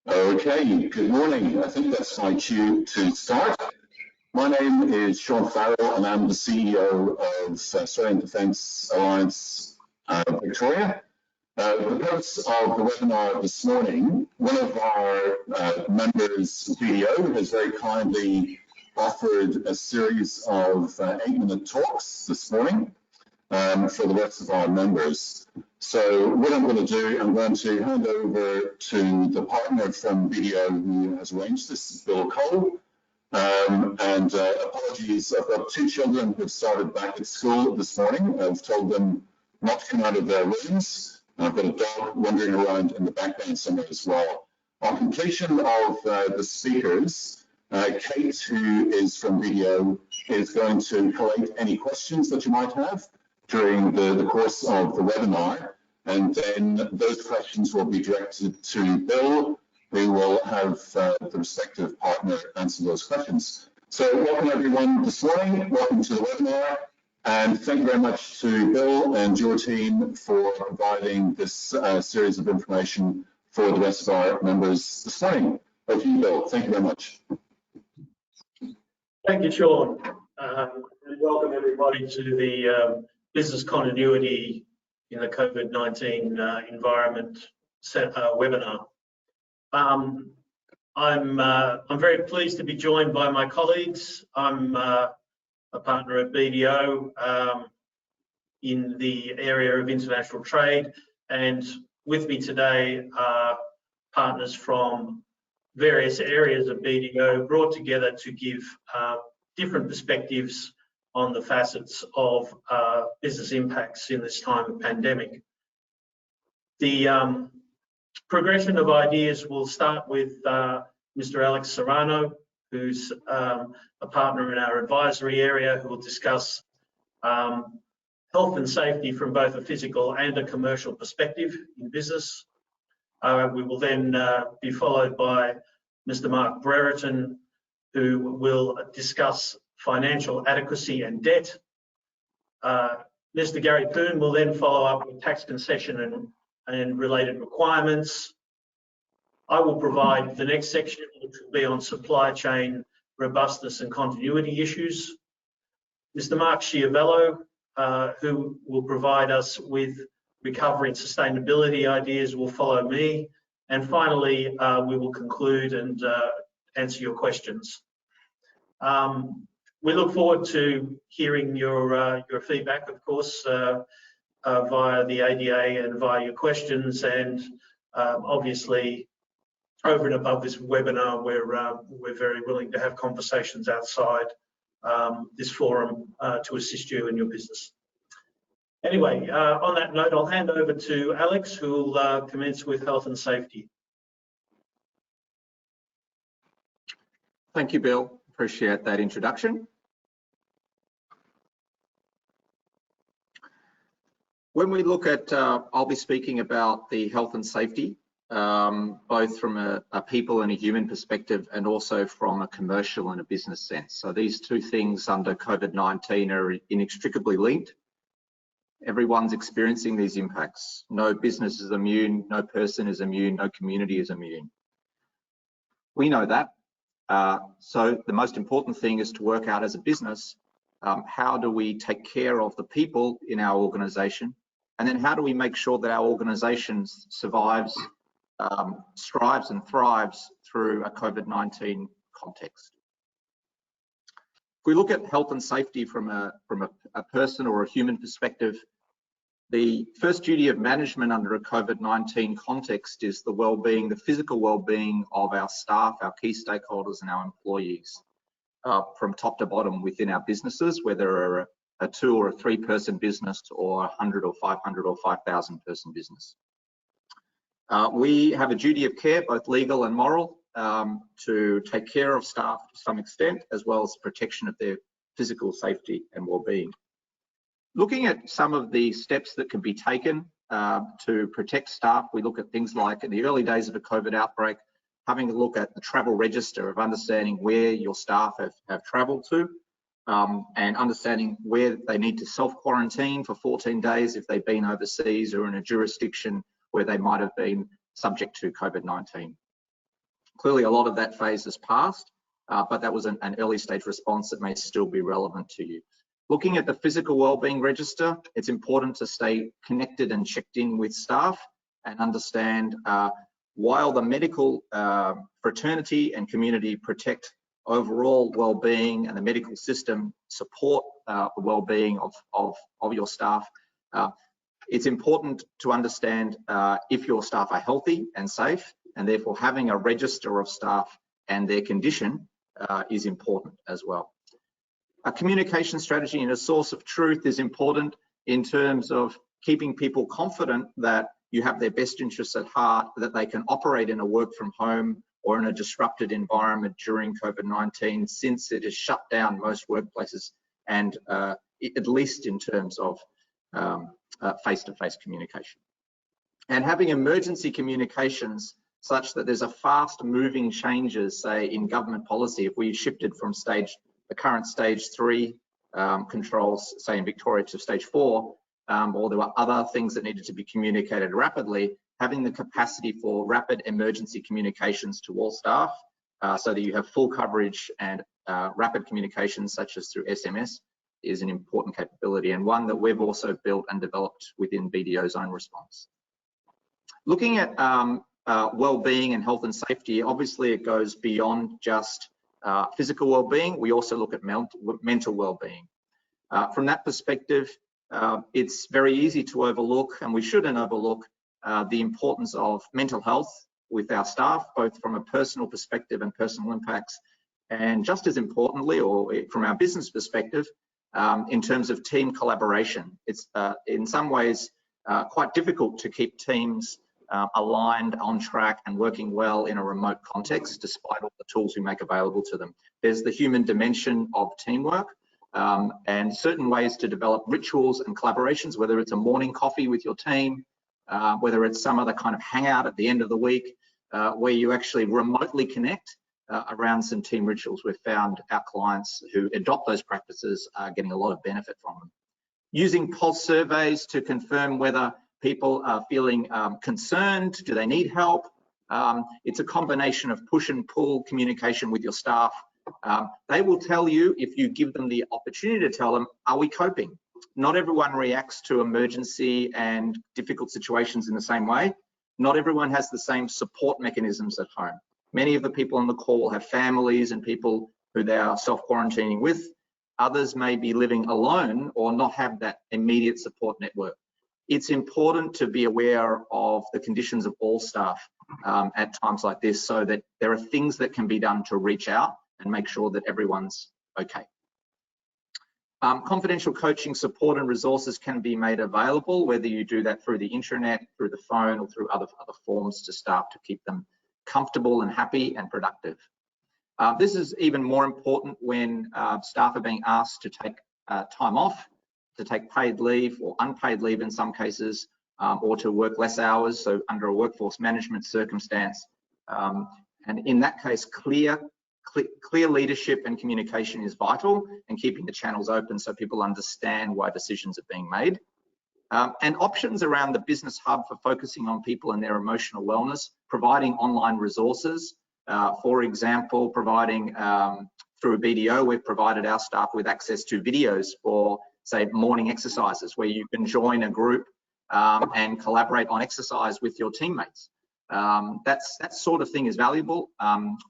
Okay, good morning. I think that's my cue to start. My name is Sean Farrell and I'm the CEO of Australian Defence Alliance Victoria. The purpose of the webinar this morning, one of our members, BDO, has very kindly offered a series of 8-minute talks this morning for the rest of our members. So what I'm going to do, I'm going to hand over to the partner from BDO who has arranged this, Bill Cole. And apologies, I've got 2 children who've started back at school this morning. I've told them not to come out of their rooms. I've got a dog wandering around in the background somewhere as well. On completion of the speakers, Kate, who is from BDO, is going to collate any questions that you might have during the course of the webinar, and then those questions will be directed to Bill, who will have the respective partner answer those questions. So welcome everyone this morning, welcome to the webinar, and thank you very much to Bill and your team for providing this series of information for the rest of our members this morning. Over to you, Bill. Thank you very much. Thank you, Sean, and welcome everybody to the business continuity in the COVID-19 environment webinar. I'm very pleased to be joined by my colleagues. I'm a partner at BDO in the area of international trade, and with me today are partners from various areas of BDO brought together to give different perspectives on the facets of business impacts in this time of pandemic. The progression of ideas will start with Mr. Alex Serrano, who's a partner in our advisory area, who will discuss health and safety from both a physical and a commercial perspective in business. We will then be followed by Mr. Mark Brereton, who will discuss financial adequacy and debt. Mr. Gary Poon will then follow up with tax concession and related requirements. I will provide the next section, which will be on supply chain robustness and continuity issues. Mr. Mark Schiavello, who will provide us with recovery and sustainability ideas, will follow me. And finally, we will conclude and answer your questions. We look forward to hearing your feedback, of course, via the ADA and via your questions, and obviously over and above this webinar, we're very willing to have conversations outside this forum to assist you in your business. Anyway, on that note, I'll hand over to Alex, who will commence with health and safety. Thank you, Bill. Appreciate that introduction. When we look at, I'll be speaking about the health and safety, both from a people and a human perspective, and also from a commercial and a business sense. So these two things under COVID-19 are inextricably linked. Everyone's experiencing these impacts. No business is immune, no person is immune, no community is immune. We know that. So the most important thing is to work out as a business, how do we take care of the people in our organization, and then how do we make sure that our organization survives, strives and thrives through a COVID-19 context. If we look at health and safety from a person or a human perspective, the first duty of management under a COVID-19 context is the well-being, the physical well-being of our staff, our key stakeholders and our employees, from top to bottom within our businesses, whether a 2 or a 3 person business or 100 or 500 or 5,000 person business. We have a duty of care, both legal and moral, to take care of staff to some extent, as well as protection of their physical safety and well-being. Looking at some of the steps that can be taken to protect staff, we look at things like in the early days of a COVID outbreak, having a look at the travel register of understanding where your staff have travelled to, and understanding where they need to self-quarantine for 14 days if they've been overseas or in a jurisdiction where they might have been subject to COVID-19. Clearly, a lot of that phase has passed, but that was an early stage response that may still be relevant to you. Looking at the physical wellbeing register, it's important to stay connected and checked in with staff and understand while the medical fraternity and community protect overall well-being and the medical system support the well-being of your staff, it's important to understand if your staff are healthy and safe, and therefore having a register of staff and their condition is important as well. A communication strategy and a source of truth is important in terms of keeping people confident that you have their best interests at heart, that they can operate in a work from home or in a disrupted environment during COVID-19, since it has shut down most workplaces, and at least in terms of face-to-face communication. And having emergency communications such that there's a fast moving changes, say in government policy, if we shifted from the current stage 3 controls, say in Victoria, to stage 4, or there were other things that needed to be communicated rapidly, having the capacity for rapid emergency communications to all staff so that you have full coverage and rapid communications such as through SMS is an important capability, and one that we've also built and developed within BDO's own response. Looking at well-being and health and safety, obviously it goes beyond just physical well-being. We also look at mental well-being. From that perspective, it's very easy to overlook, and we shouldn't overlook, the importance of mental health with our staff, both from a personal perspective and personal impacts, and just as importantly, or from our business perspective, in terms of team collaboration. It's in some ways quite difficult to keep teams aligned, on track, and working well in a remote context, despite all the tools we make available to them. There's the human dimension of teamwork, and certain ways to develop rituals and collaborations, whether it's a morning coffee with your team, whether it's some other kind of hangout at the end of the week, where you actually remotely connect around some team rituals. We've found our clients who adopt those practices are getting a lot of benefit from them. Using pulse surveys to confirm whether people are feeling concerned, do they need help? It's a combination of push and pull communication with your staff. They will tell you, if you give them the opportunity to tell them, are we coping? Not everyone reacts to emergency and difficult situations in the same way. Not everyone has the same support mechanisms at home. Many of the people on the call will have families and people who they are self-quarantining with. Others may be living alone or not have that immediate support network. It's important to be aware of the conditions of all staff at times like this, so that there are things that can be done to reach out and make sure that everyone's okay. Confidential coaching support and resources can be made available, whether you do that through the intranet, through the phone, or through other forms to staff to keep them comfortable and happy and productive. This is even more important when staff are being asked to take time off, to take paid leave or unpaid leave in some cases, or to work less hours, so under a workforce management circumstance. And in that case, clear leadership and communication is vital, and keeping the channels open so people understand why decisions are being made. And options around the business hub for focusing on people and their emotional wellness, providing online resources. For example, providing through a BDO, we've provided our staff with access to videos for, say, morning exercises, where you can join a group and collaborate on exercise with your teammates. That sort of thing is valuable.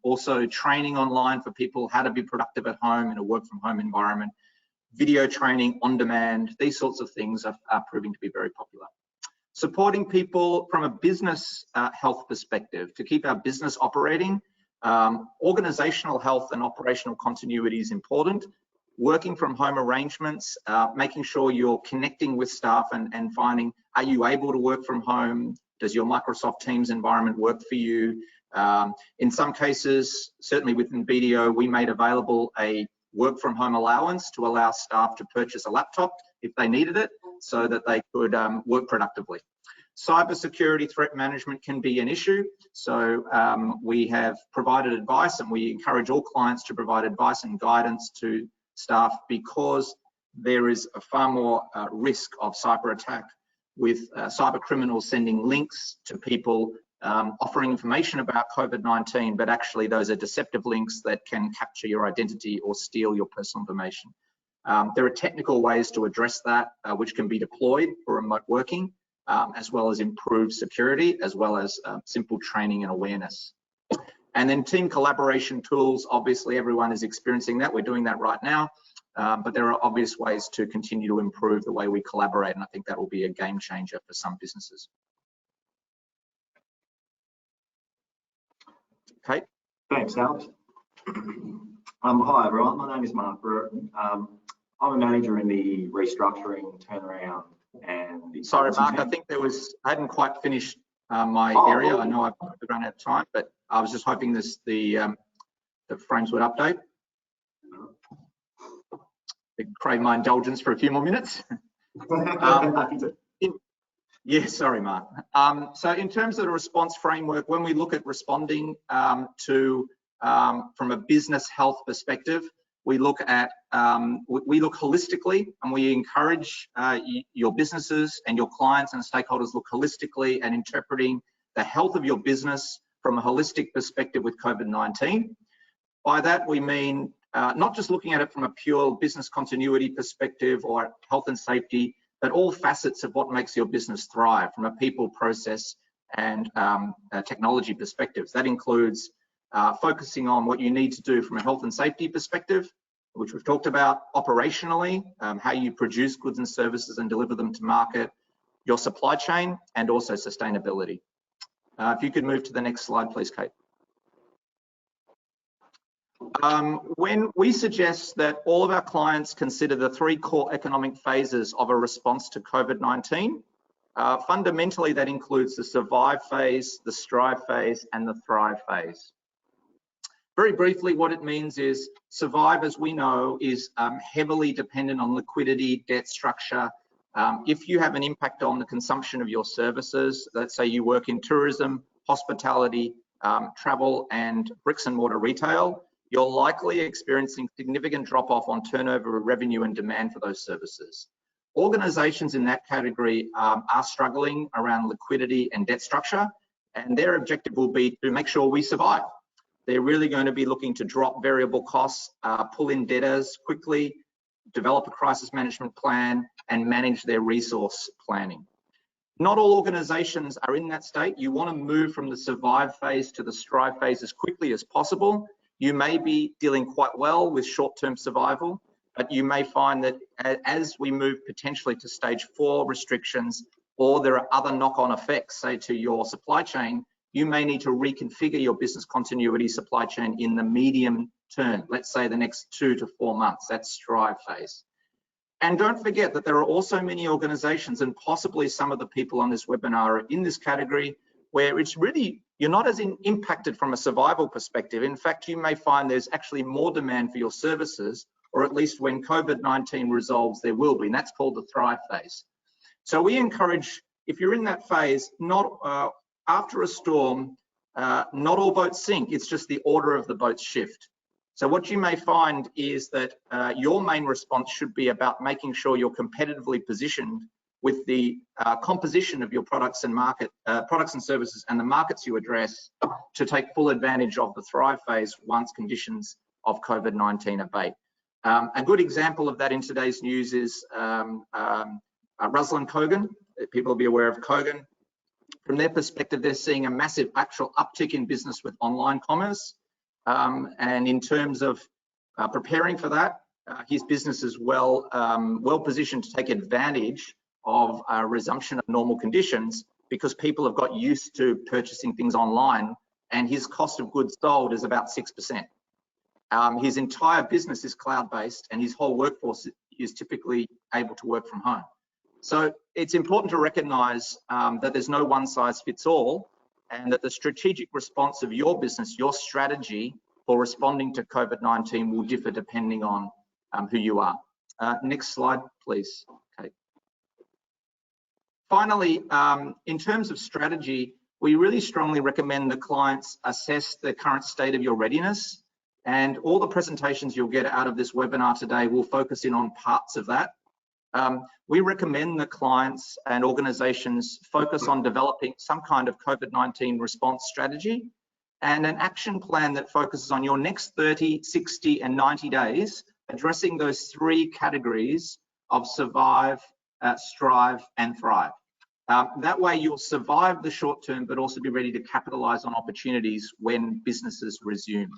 Also, training online for people how to be productive at home in a work from home environment. Video training on demand, these sorts of things are proving to be very popular. Supporting people from a business health perspective to keep our business operating. Organizational health and operational continuity is important. Working from home arrangements, making sure you're connecting with staff and finding, are you able to work from home? Does your Microsoft Teams environment work for you? In some cases, certainly within BDO, we made available a work from home allowance to allow staff to purchase a laptop if they needed it, so that they could work productively. Cybersecurity threat management can be an issue. So we have provided advice, and we encourage all clients to provide advice and guidance to staff because there is a far more risk of cyber attack, with cyber criminals sending links to people offering information about COVID-19, but actually those are deceptive links that can capture your identity or steal your personal information. There are technical ways to address that, which can be deployed for remote working, as well as improved security, as well as simple training and awareness. And then team collaboration tools, obviously everyone is experiencing that. We're doing that right now, but there are obvious ways to continue to improve the way we collaborate, and I think that will be a game changer for some businesses. Kate? Thanks, Alex. Hi everyone, my name is Mark Brereton. I'm a manager in the restructuring, turnaround, and the... Sorry, Mark, I think I hadn't quite finished my area. I know I've run out of time, but I was just hoping the frames would update. Crave my indulgence for a few more minutes. Yeah, sorry, Mark. So in terms of the response framework, when we look at responding from a business health perspective, we look holistically, and we encourage your businesses and your clients and stakeholders look holistically at interpreting the health of your business from a holistic perspective with COVID-19. By that we mean not just looking at it from a pure business continuity perspective or health and safety, but all facets of what makes your business thrive from a people, process, and technology perspectives. That includes focusing on what you need to do from a health and safety perspective, which we've talked about, operationally, how you produce goods and services and deliver them to market, your supply chain, and also sustainability. If you could move to the next slide, please, Kate. When we suggest that all of our clients consider the 3 core economic phases of a response to COVID-19, fundamentally that includes the survive phase, the strive phase, and the thrive phase. Very briefly, what it means is survive, as we know, is heavily dependent on liquidity, debt structure. If you have an impact on the consumption of your services, let's say you work in tourism, hospitality, travel, and bricks and mortar retail, you're likely experiencing significant drop-off on turnover, revenue, and demand for those services. Organizations in that category are struggling around liquidity and debt structure, and their objective will be to make sure we survive. They're really going to be looking to drop variable costs, pull in debtors quickly, develop a crisis management plan, and manage their resource planning. Not all organizations are in that state. You want to move from the survive phase to the strive phase as quickly as possible. You may be dealing quite well with short-term survival, but you may find that as we move potentially to stage 4 restrictions, or there are other knock-on effects, say to your supply chain, you may need to reconfigure your business continuity supply chain in the medium term, let's say the next 2 to 4 months, that's strive phase. And don't forget that there are also many organizations, and possibly some of the people on this webinar are in this category, where it's really, you're not as impacted from a survival perspective. In fact, you may find there's actually more demand for your services, or at least when COVID-19 resolves, there will be, and that's called the thrive phase. So we encourage, if you're in that phase, not after a storm, not all boats sink, it's just the order of the boats shift. So what you may find is that your main response should be about making sure you're competitively positioned with the composition of your products and products and services and the markets you address to take full advantage of the thrive phase once conditions of COVID-19 abate. A good example of that in today's news is Russell and Kogan. People will be aware of Kogan. From their perspective, they're seeing a massive actual uptick in business with online commerce. And in terms of preparing for that, his business is well positioned to take advantage of a resumption of normal conditions, because people have got used to purchasing things online, and his cost of goods sold is about 6%. His entire business is cloud-based, and his whole workforce is typically able to work from home. So it's important to recognize that there's no one size fits all, and that the strategic response of your business, your strategy for responding to COVID-19 will differ depending on who you are. Next slide, please, Kate. Finally, in terms of strategy, we really strongly recommend that clients assess the current state of your readiness. And all the presentations you'll get out of this webinar today will focus in on parts of that. We recommend that clients and organizations focus on developing some kind of COVID-19 response strategy and an action plan that focuses on your next 30, 60, and 90 days, addressing those three categories of survive, strive, and thrive. That way you'll survive the short term, but also be ready to capitalize on opportunities when businesses resume.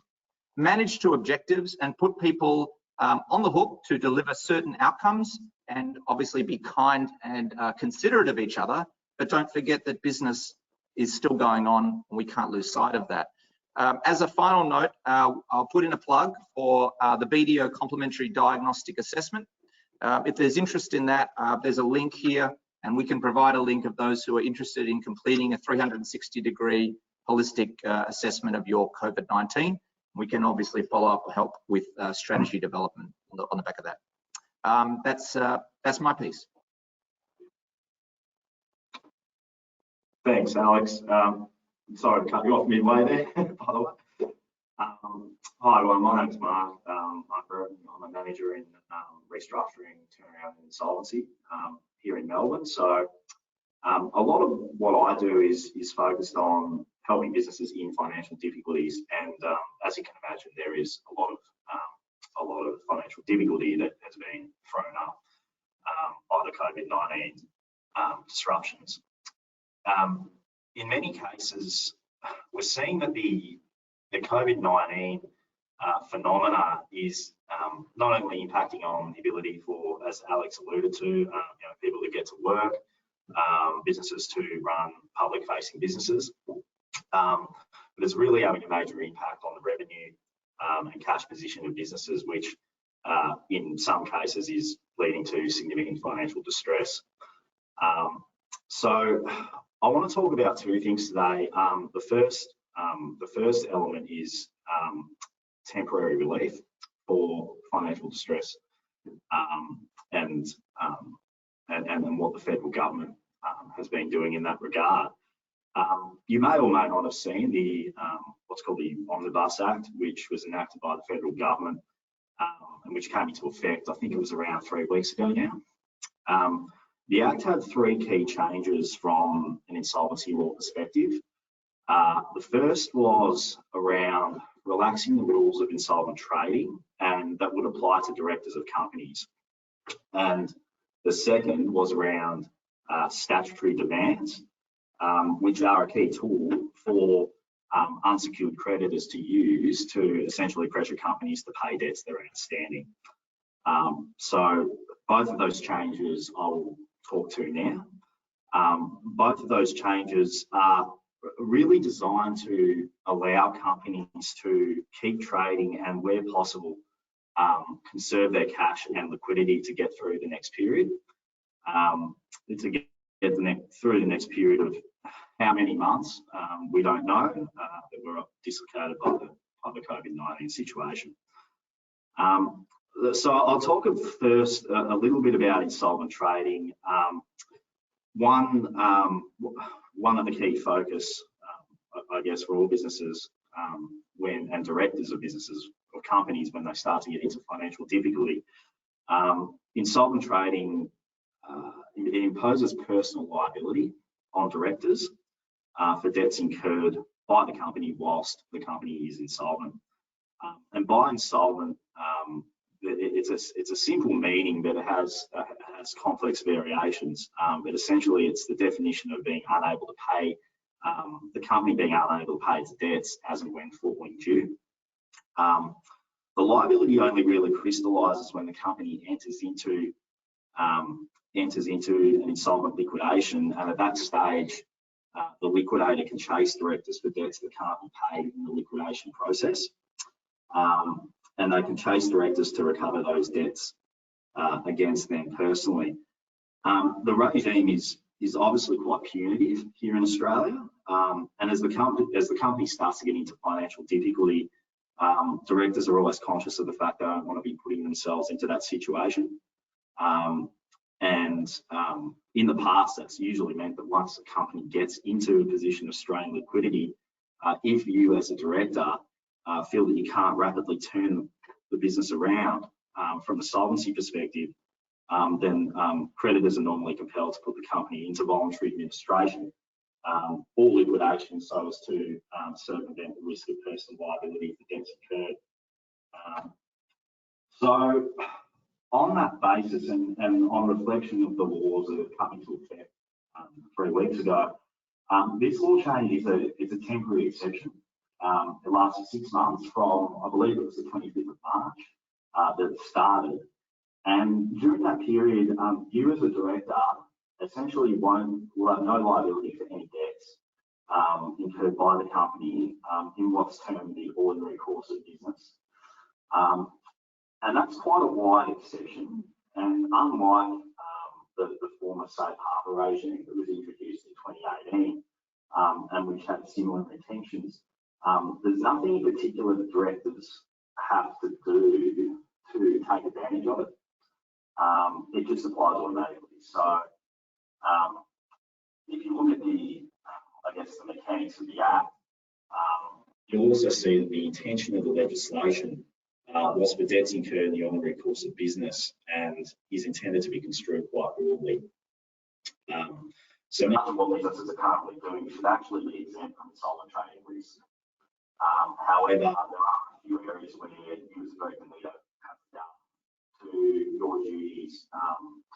Manage to objectives and put people on the hook to deliver certain outcomes, and obviously be kind and considerate of each other, but don't forget that business is still going on and we can't lose sight of that. As a final note, I'll put in a plug for the BDO Complementary Diagnostic Assessment. If there's interest in that, there's a link here, and we can provide a link of those who are interested in completing a 360-degree holistic assessment of your COVID-19. We can obviously follow up or help with strategy development on the back of that. That's my piece. Thanks, Alex. Sorry to cut you off midway there, by the way. Hi, everyone. My name's Mark. I'm a manager in restructuring, turnaround, and insolvency here in Melbourne. So a lot of what I do is focused on helping businesses in financial difficulties, and as you can imagine, there is a lot of financial difficulty that has been thrown up by the COVID-19 disruptions. In many cases, we're seeing that the COVID-19 phenomena is not only impacting on the ability for, as Alex alluded to, people to get to work, businesses to run public-facing businesses, but it's really having a major impact on the revenue and cash position of businesses, which in some cases is leading to significant financial distress. So I want to talk about two things today. The first element is temporary relief for financial distress, and what the federal government has been doing in that regard. You may or may not have seen the what's called the Omnibus Act, which was enacted by the federal government, and which came into effect, I think it was around 3 weeks ago now. The Act had three key changes from an insolvency law perspective. The first was around relaxing the rules of insolvent trading, and that would apply to directors of companies. And the second was around statutory demands, which are a key tool for unsecured creditors to use to essentially pressure companies to pay debts that are outstanding. So both of those changes I will talk to now. Both of those changes are really designed to allow companies to keep trading and, where possible, conserve their cash and liquidity to get through the next period. To get through the next period of how many months, we don't know, that we're dislocated by the COVID-19 situation. So I'll talk first a little bit about insolvent trading. One of the key focus, I guess, for all businesses and directors of businesses or companies when they start to get into financial difficulty, insolvent trading, it imposes personal liability on directors for debts incurred by the company whilst the company is insolvent. And by insolvent, it's a simple meaning, but it has complex variations. But essentially, it's the definition of being unable to pay, the company being unable to pay its debts as and when falling due. The liability only really crystallises when the company enters into an insolvent liquidation, and at that stage, the liquidator can chase directors for debts that can't be paid in the liquidation process. And they can chase directors to recover those debts against them personally. The regime is obviously quite punitive here in Australia, and as the company starts to get into financial difficulty, directors are always conscious of the fact they don't want to be putting themselves into that situation. And in the past, that's usually meant that once a company gets into a position of strained liquidity, if you as a director feel that you can't rapidly turn the business around from a solvency perspective, then creditors are normally compelled to put the company into voluntary administration or liquidation so as to circumvent the risk of personal liability for debts incurred. So on that basis and on reflection of the laws that have come into effect 3 weeks ago, this law change is a temporary exception. It lasted 6 months from, I believe it was the 25th of March that it started. And during that period, you as a director essentially will have no liability for any debts incurred by the company in what's termed the ordinary course of business. And that's quite a wide exception. And unlike the former safe harbour regime that was introduced in 2018 and which had similar intentions, there's nothing in particular that directors have to do to take advantage of it. It just applies automatically. So if you look at the mechanics of the Act, you'll also see that the intention of the legislation was for debts incurred in the ordinary course of business and is intended to be construed quite broadly. So much of what businesses are currently doing should actually be exempt from insolvent trading risk. However, there are a few areas where you as a director need to have done to your duties,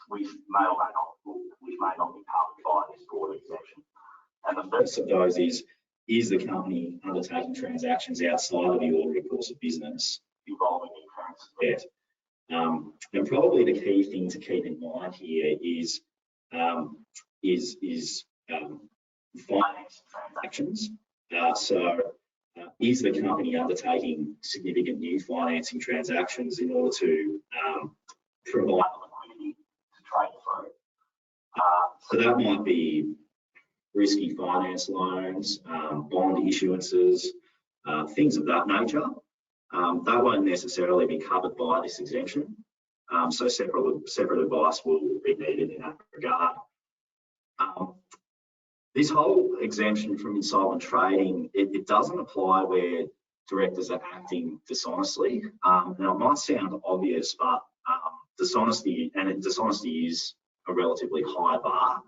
which may or may not be covered by this broad exemption. And the first of those is the company undertaking transactions outside of the ordinary course of business involving incurrence of debt. And probably the key thing to keep in mind here is finance transactions. Is the company undertaking significant new financing transactions in order to provide liquidity to trade through? So that might be risky finance loans, bond issuances, things of that nature. That won't necessarily be covered by this exemption. So separate advice will be needed in that regard. This whole exemption from insolvent trading, it doesn't apply where directors are acting dishonestly. Now, it might sound obvious, but dishonesty is a relatively high bar.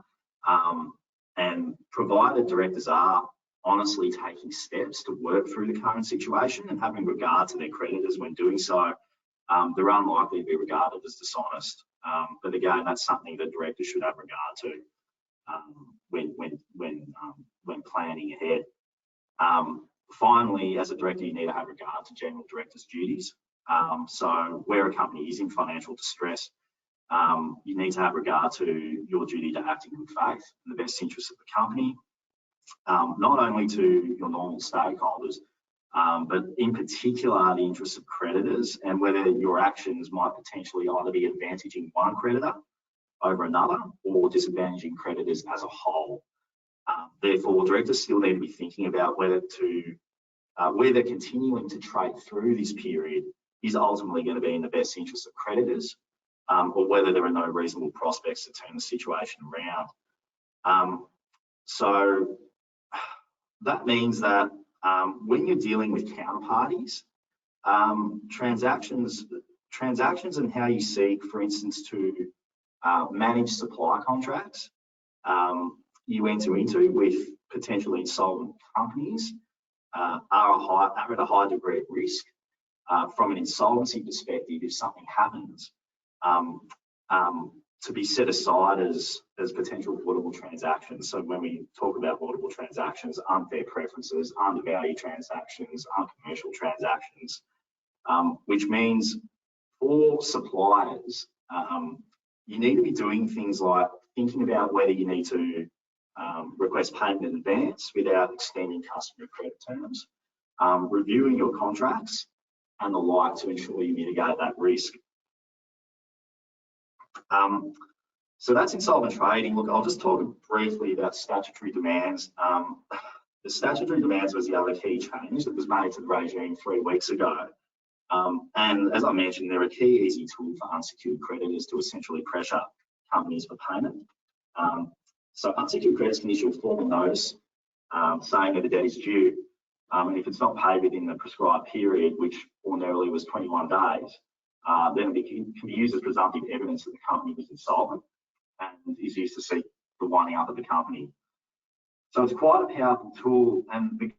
And provided directors are honestly taking steps to work through the current situation and having regard to their creditors when doing so, they're unlikely to be regarded as dishonest. But again, that's something that directors should have regard to when planning ahead. Finally, as a director, you need to have regard to general director's duties. So where a company is in financial distress, you need to have regard to your duty to act in good faith in the best interest of the company, not only to your normal stakeholders, but in particular the interests of creditors and whether your actions might potentially either be advantaging one creditor over another or disadvantaging creditors as a whole. Therefore, directors still need to be thinking about whether continuing to trade through this period is ultimately going to be in the best interest of creditors, or whether there are no reasonable prospects to turn the situation around. So that means that when you're dealing with counterparties, transactions and how you seek, for instance, to manage supply contracts you enter into with potentially insolvent companies are at a high degree of risk. From an insolvency perspective, if something happens, to be set aside as potential laudable transactions. So when we talk about laudable transactions, unfair preferences, undervalued transactions, uncommercial transactions, which means for suppliers, you need to be doing things like thinking about whether you need to request payment in advance without extending customer credit terms, reviewing your contracts and the like to ensure you mitigate that risk. So that's insolvent trading. Look, I'll just talk briefly about statutory demands. The statutory demands was the other key change that was made to the regime 3 weeks ago. And as I mentioned, they're a key easy tool for unsecured creditors to essentially pressure companies for payment. So unsecured creditors can issue a formal notice saying that the debt is due. And if it's not paid within the prescribed period, which ordinarily was 21 days, then it can be used as presumptive evidence that the company was insolvent and is used to seek the winding up of the company. So it's quite a powerful tool, and the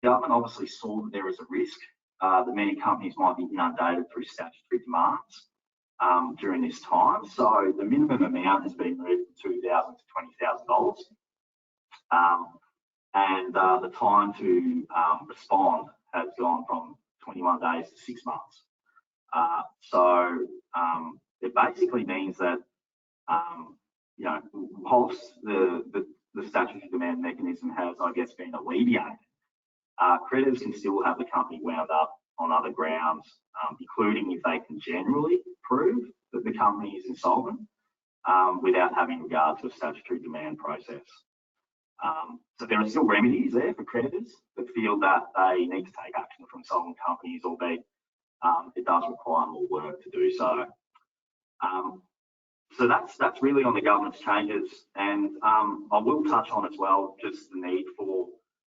government obviously saw that there is a risk that many companies might be inundated through statutory demands during this time. So the minimum amount has been moved from $2,000 to $20,000, and the time to respond has gone from 21 days to 6 months. So it basically means that whilst the statutory demand mechanism has, I guess, been alleviated, creditors can still have the company wound up on other grounds, including if they can generally prove that the company is insolvent without having regard to a statutory demand process. So there are still remedies there for creditors that feel that they need to take action from insolvent companies, albeit it does require more work to do so. So that's really on the government's changes, and I will touch on as well just the need for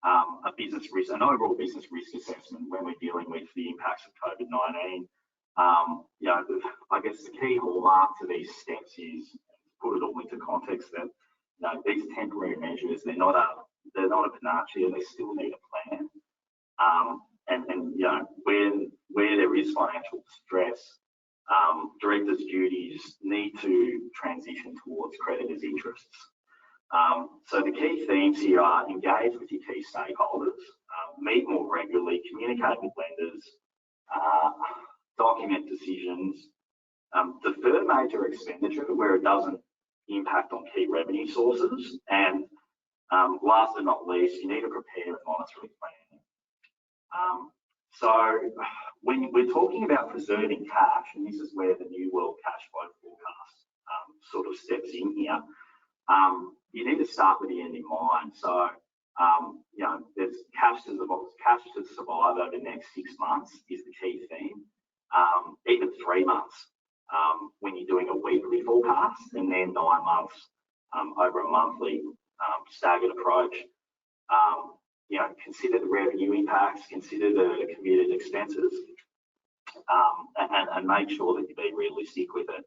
a business risk, an overall business risk assessment when we're dealing with the impacts of COVID-19. I guess the key hallmark to these steps is to put it all into context that these temporary measures, they're not a panacea. They still need a plan. Where there is financial distress, directors' duties need to transition towards creditors' interests. So the key themes here are engage with your key stakeholders, meet more regularly, communicate with lenders, document decisions, defer major expenditure where it doesn't impact on key revenue sources, and last but not least, you need to prepare and monitor planning. So when we're talking about preserving cash, and this is where the New World cash flow forecast sort of steps in here, you need to start with the end in mind. So there's cash to survive over the next 6 months is the key theme. Even 3 months when you're doing a weekly forecast, and then 9 months over a monthly staggered approach. Consider the revenue impacts, consider the committed expenses, and make sure that you be realistic with it.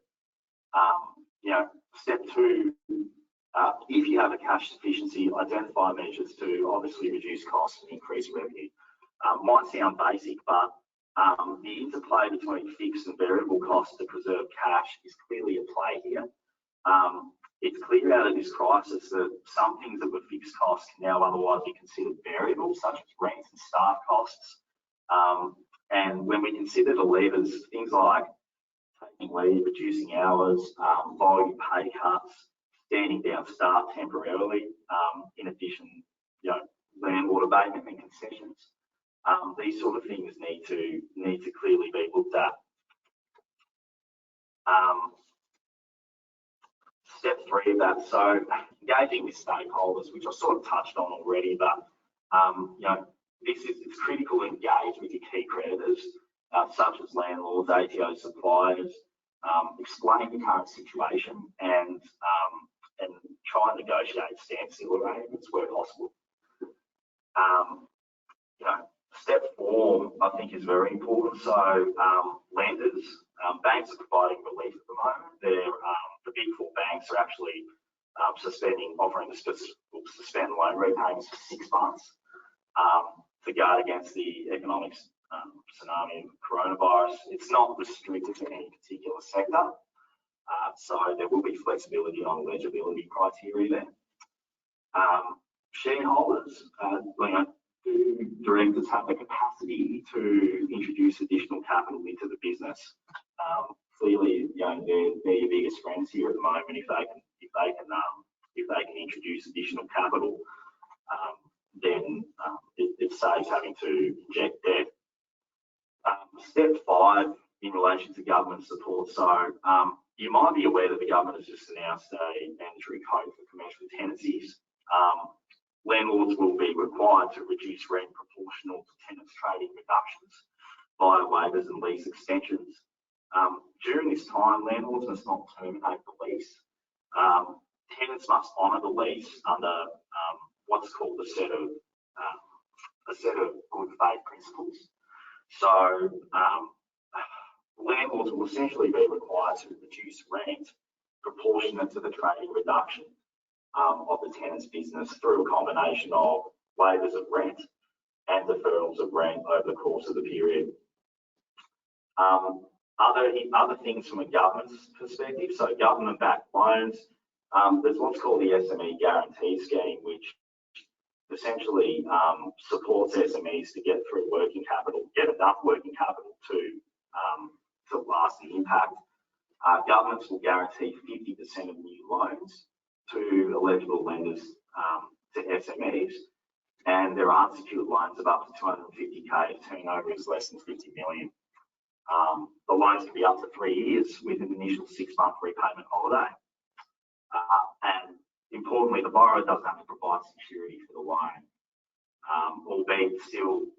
Step 2, if you have a cash deficiency, identify measures to obviously reduce costs and increase revenue. Might sound basic, but the interplay between fixed and variable costs to preserve cash is clearly at play here. It's clear out of this crisis that some things that were fixed costs can now otherwise be considered variable, such as rent and staff costs. And when we consider the levers, things like taking leave, reducing hours, volume pay cuts, standing down staff temporarily, in addition, landlord abatement and concessions. These sort of things need to clearly be looked at. Step 3 of that, so engaging with stakeholders, which I sort of touched on already, but it's critical to engage with your key creditors, such as landlords, ATO suppliers, explain the current situation, and try and negotiate standstill arrangements where possible. Step 4, I think, is very important. So lenders, banks are providing relief at the moment. The big 4 banks are actually offering to suspend loan repayments for 6 months to guard against the economic tsunami of coronavirus. It's not restricted to any particular sector, so there will be flexibility on eligibility criteria there. Shareholders, do directors have the capacity to introduce additional capital into the business? Clearly, they're your biggest friends here at the moment. If they can introduce additional capital, then it saves having to inject debt. Step 5 in relation to government support. So you might be aware that the government has just announced a mandatory code for commercial tenancies. Landlords will be required to reduce rent proportional to tenants' trading reductions via waivers and lease extensions. During this time, landlords must not terminate the lease. Tenants must honour the lease under what's called a set of a set of good faith principles. So landlords will essentially be required to reduce rent proportionate to the trading reduction of the tenant's business through a combination of waivers of rent and deferrals of rent over the course of the period. Other things from a government's perspective, so government-backed loans, there's what's called the SME guarantee scheme, which essentially supports SMEs to get through working capital, get enough working capital to last the impact. Governments will guarantee 50% of new loans to eligible lenders to SMEs, and there are unsecured loans of up to 250k if turnover is less than 50 million. The loans can be up to 3 years with an initial 6-month repayment holiday. And importantly, the borrower doesn't have to provide security for the loan, albeit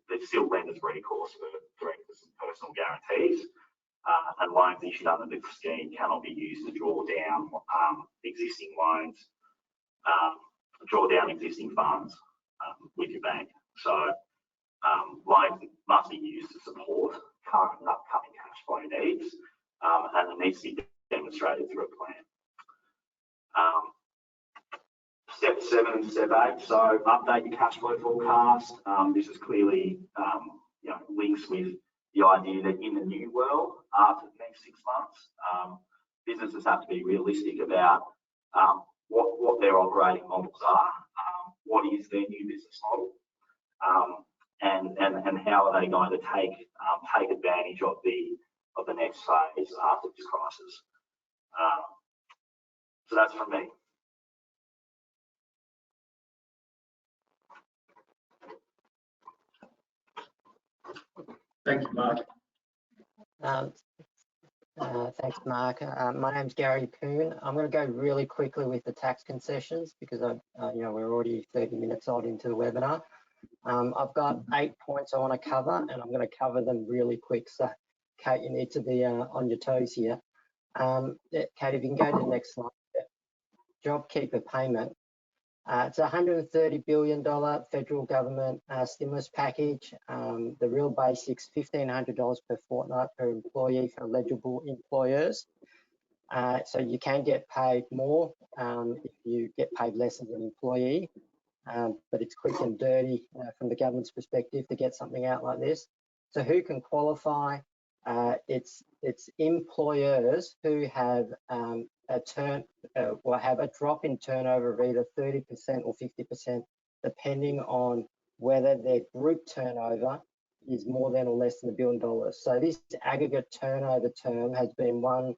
there's still lenders' recourse for directors and personal guarantees. And loans issued under the scheme cannot be used to draw down existing loans, draw down existing funds with your bank. So loans must be used to support current and upcoming cash flow needs, and it needs to be demonstrated through a plan. Step 7 and step 8, so update your cash flow forecast. This is clearly links with the idea that in the new world, after the next 6 months, businesses have to be realistic about what their operating models are, what is their new business model, and how are they going to take advantage of the next phase after this crisis. So that's from me. Thank you, Mark. Thanks, Mark. My name's Gary Poon. I'm going to go really quickly with the tax concessions because we're already 30 minutes odd into the webinar. I've got 8 points I want to cover, and I'm going to cover them really quick. So, Kate, you need to be on your toes here. Kate, if you can go to the next slide. JobKeeper payment. It's a $130 billion federal government stimulus package. The real basics, $1,500 per fortnight per employee for eligible employers. So you can get paid more if you get paid less as an employee, but it's quick and dirty from the government's perspective to get something out like this. So who can qualify? It's employers who have have a drop in turnover of either 30% or 50%, depending on whether their group turnover is more than or less than $1 billion. So this aggregate turnover term has been one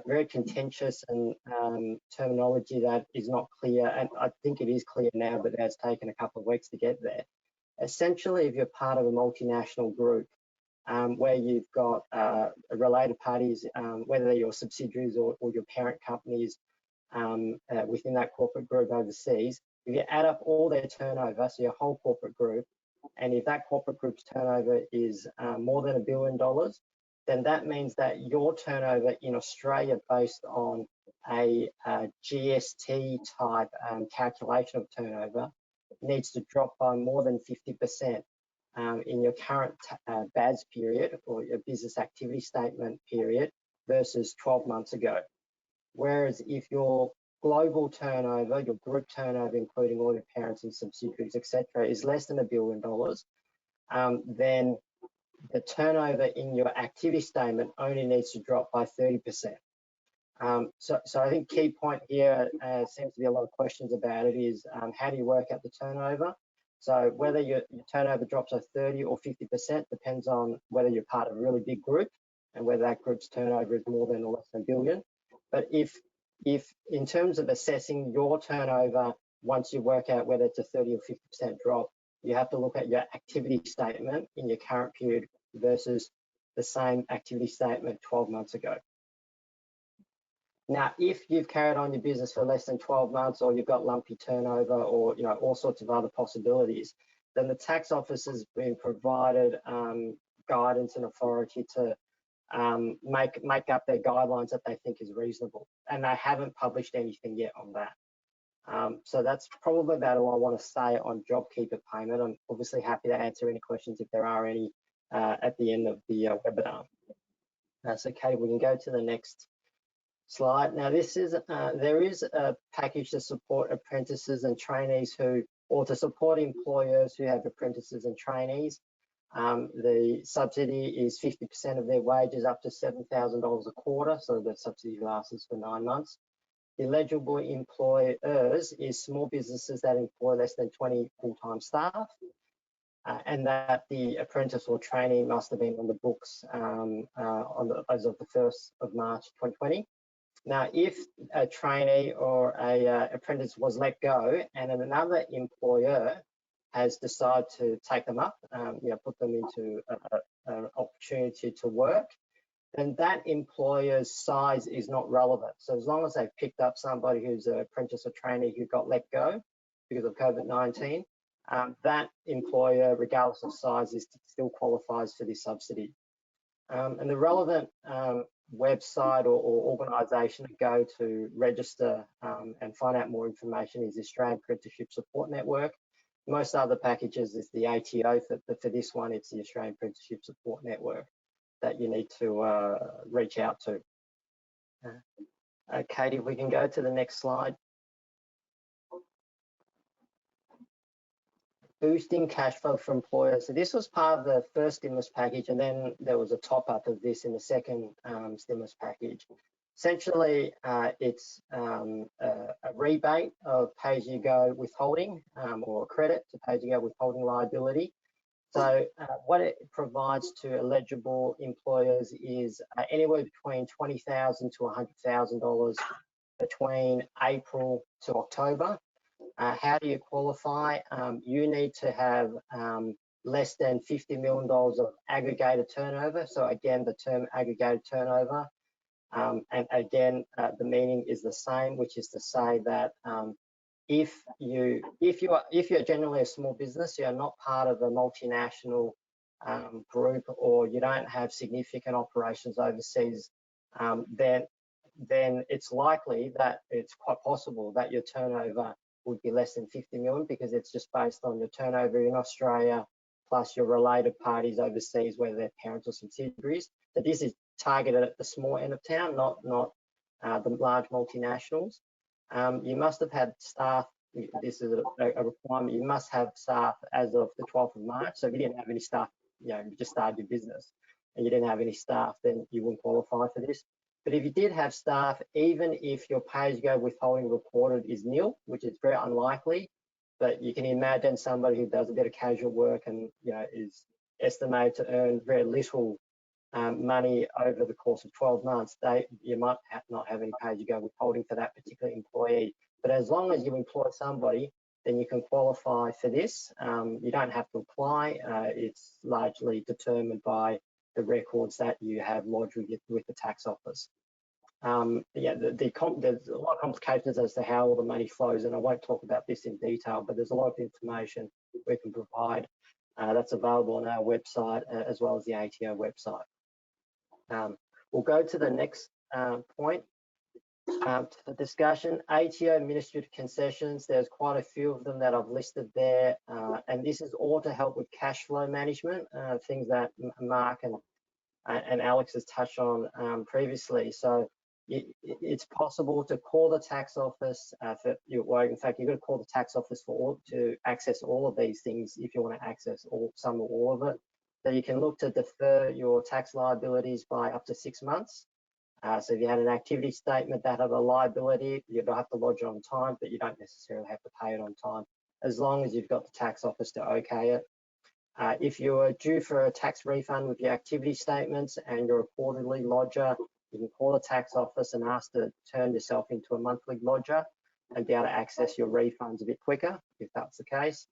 very contentious and terminology that is not clear, and I think it is clear now, but it has taken a couple of weeks to get there. Essentially, if you're part of a multinational group, where you've got related parties, whether they're your subsidiaries or your parent companies within that corporate group overseas, if you add up all their turnover, so your whole corporate group, and if that corporate group's turnover is more than $1 billion, then that means that your turnover in Australia, based on a GST type calculation of turnover, needs to drop by more than 50%. In your current BAS period or your business activity statement period versus 12 months ago. Whereas if your global turnover, your group turnover, including all your parents and subsidiaries, etc., is less than $1 billion, then the turnover in your activity statement only needs to drop by 30%. So I think key point here, seems to be a lot of questions about it, is how do you work out the turnover? So whether your turnover drops by 30 or 50% depends on whether you're part of a really big group and whether that group's turnover is more than or less than $1 billion. But if in terms of assessing your turnover, once you work out whether it's a 30 or 50% drop, you have to look at your activity statement in your current period versus the same activity statement 12 months ago. Now, if you've carried on your business for less than 12 months or you've got lumpy turnover or all sorts of other possibilities, then the tax office has been provided guidance and authority to make up their guidelines that they think is reasonable. And they haven't published anything yet on that. So that's probably about all I want to say on JobKeeper payment. I'm obviously happy to answer any questions if there are any at the end of the webinar. So Katie, we can go to the next slide. Now this is, there is a package to support apprentices and trainees or to support employers who have apprentices and trainees. The subsidy is 50% of their wages up to $7,000 a quarter, so the subsidy lasts for 9 months. Eligible employers is small businesses that employ less than 20 full-time staff, and that the apprentice or trainee must have been on the books as of the 1st of March 2020. Now, if a trainee or a apprentice was let go and another employer has decided to take them up, put them into an opportunity to work, then that employer's size is not relevant. So as long as they've picked up somebody who's an apprentice or trainee who got let go because of COVID-19, that employer, regardless of size, still qualifies for this subsidy. And the relevant website or organisation to go to register and find out more information is the Australian Apprenticeship Support Network. Most other packages is the ATO, but for this one, it's the Australian Apprenticeship Support Network that you need to reach out to. Katie, if we can go to the next slide. Boosting cash flow for employers. So this was part of the first stimulus package, and then there was a top up of this in the second stimulus package. Essentially, it's a rebate of pay-as-you-go withholding or a credit to pay-as-you-go withholding liability. So what it provides to eligible employers is anywhere between $20,000 to $100,000 between April to October. How do you qualify? You need to have less than $50 million of aggregated turnover. So again, the term aggregated turnover, and again, the meaning is the same, which is to say that if you're generally a small business, you're not part of a multinational group, or you don't have significant operations overseas, then it's likely that it's quite possible that your turnover would be less than 50 million, because it's just based on your turnover in Australia plus your related parties overseas, whether they're parents or subsidiaries. So this is targeted at the small end of town, not the large multinationals. You must have had staff. This is a requirement. You must have staff as of the 12th of March. So if you didn't have any staff, you just started your business and you didn't have any staff, then you wouldn't qualify for this. But if you did have staff, even if your pay-as-you-go withholding reported is nil, which is very unlikely, but you can imagine somebody who does a bit of casual work and is estimated to earn very little money over the course of 12 months, you might not have any pay-as-you-go withholding for that particular employee. But as long as you employ somebody, then you can qualify for this. You don't have to apply. It's largely determined by the records that you have lodged with the tax office. There's a lot of complications as to how all the money flows, and I won't talk about this in detail, but there's a lot of information we can provide that's available on our website as well as the ATO website. We'll go to the next point for discussion. ATO administered concessions. There's quite a few of them that I've listed there, and this is all to help with cash flow management, things that Mark and Alex has touched on previously. So it's possible to call the tax office in fact, you've got to call the tax office to access all of these things if you want to access some or all of it. So you can look to defer your tax liabilities by up to 6 months. So if you had an activity statement that had a liability, you don't have to lodge it on time, but you don't necessarily have to pay it on time, as long as you've got the tax office to okay it. If you're due for a tax refund with your activity statements and you're a quarterly lodger, you can call the tax office and ask to turn yourself into a monthly lodger and be able to access your refunds a bit quicker, if that's the case.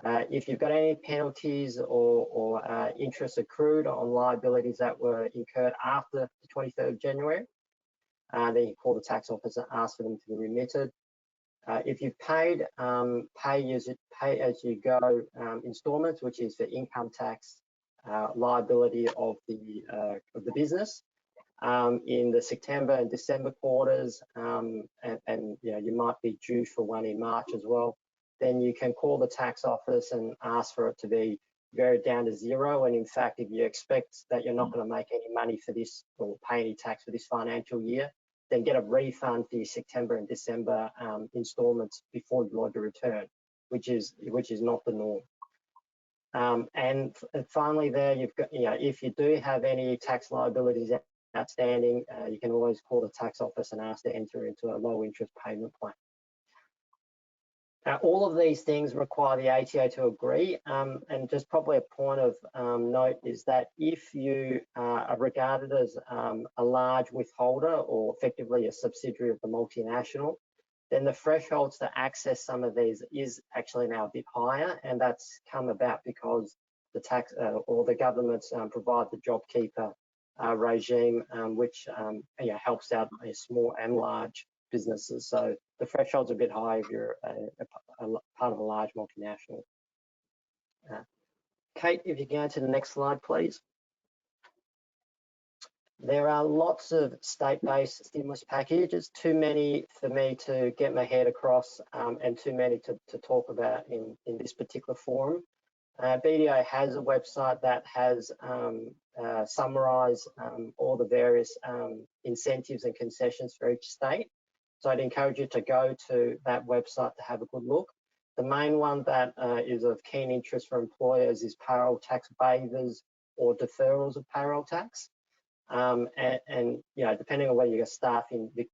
If you've got any penalties or interest accrued on liabilities that were incurred after the 23rd of January, then you call the tax office and ask for them to be remitted. If you've paid pay-as-you-go instalments, which is for income tax liability of the business, in the September and December quarters, and you know, you might be due for one in March as well, then you can call the tax office and ask for it to be varied down to zero. And in fact, if you expect that you're not going to make any money for this or pay any tax for this financial year, then get a refund for your September and December installments before you lodge a return, which is not the norm. And finally, there you've got, you know, if you do have any tax liabilities outstanding, you can always call the tax office and ask to enter into a low interest payment plan. All of these things require the ATO to agree, and just probably a point of note is that if you are regarded as a large withholder or effectively a subsidiary of the multinational, then the thresholds to access some of these is actually now a bit higher, and that's come about because the tax or the governments provide the JobKeeper regime, which you know, helps out small and large businesses. So the threshold's a bit high if you're a part of a large multinational. Kate, if you go to the next slide, please. There are lots of state-based stimulus packages, too many for me to get my head across, and too many to talk about in this particular forum. BDO has a website that has summarised all the various incentives and concessions for each state. So I'd encourage you to go to that website to have a good look. The main one that is of keen interest for employers is payroll tax waivers or deferrals of payroll tax. And you know, depending on whether you got staff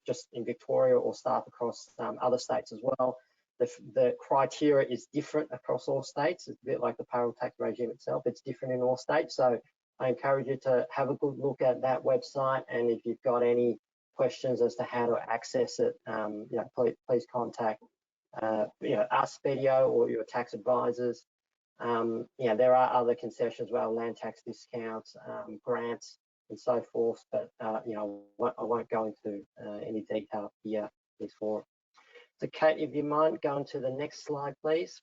just in Victoria or staff across other states as well, the criteria is different across all states. It's a bit like the payroll tax regime itself. It's different in all states. So I encourage you to have a good look at that website, and if you've got any questions as to how to access it, you know, please contact you know, us, BDO, or your tax advisors. You know, there are other concessions as well, land tax discounts, grants, and so forth. But you know, I won't go into any detail here before. So, Kate, if you mind going to the next slide, please.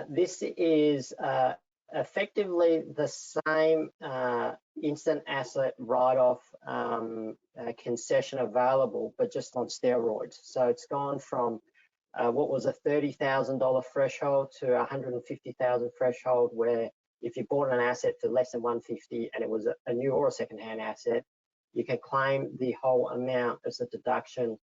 This is effectively the same instant asset write-off concession available, but just on steroids. So it's gone from what was a $30,000 threshold to a $150,000 threshold, where if you bought an asset for less than $150 and it was a new or a second-hand asset, you can claim the whole amount as a deduction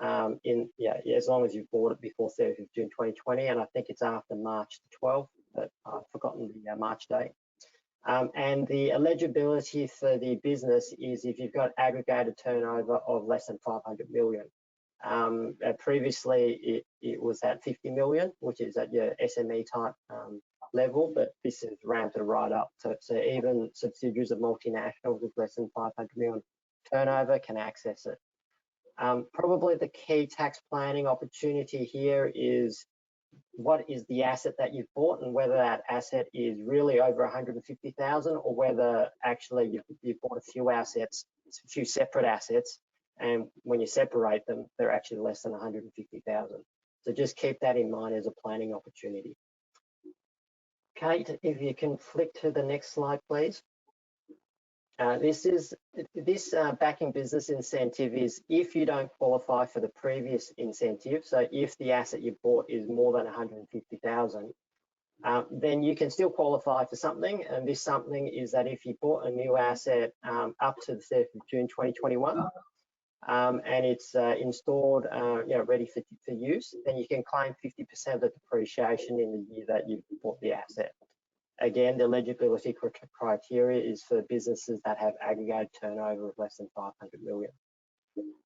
as long as you've bought it before 30th of June 2020, and I think it's after March the 12th, but I've forgotten the March date. And the eligibility for the business is if you've got aggregated turnover of less than 500 million. Previously, it was at 50 million, which is at your SME type level, but this is ramped right up. So even subsidiaries of multinationals with less than 500 million turnover can access it. Probably the key tax planning opportunity here is what is the asset that you've bought, and whether that asset is really over 150,000, or whether actually you've bought a few assets, a few separate assets, and when you separate them, they're actually less than 150,000. So just keep that in mind as a planning opportunity. Kate, if you can flick to the next slide, please. This backing business incentive is if you don't qualify for the previous incentive. So if the asset you bought is more than 150,000, then you can still qualify for something. And this something is that if you bought a new asset up to the 30th of June 2021, and it's installed, you know, ready for use, then you can claim 50% of the depreciation in the year that you bought the asset. Again, the eligibility criteria is for businesses that have aggregated turnover of less than 500 million.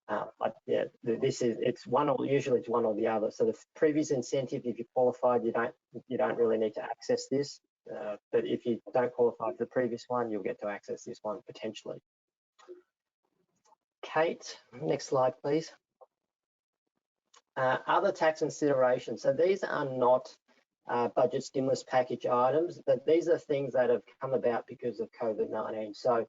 But yeah, it's one or usually it's one or the other. So the previous incentive, if you qualified, you don't really need to access this. But if you don't qualify for the previous one, you'll get to access this one potentially. Kate, next slide, please. Other tax considerations. So these are not budget stimulus package items, but these are things that have come about because of COVID-19. So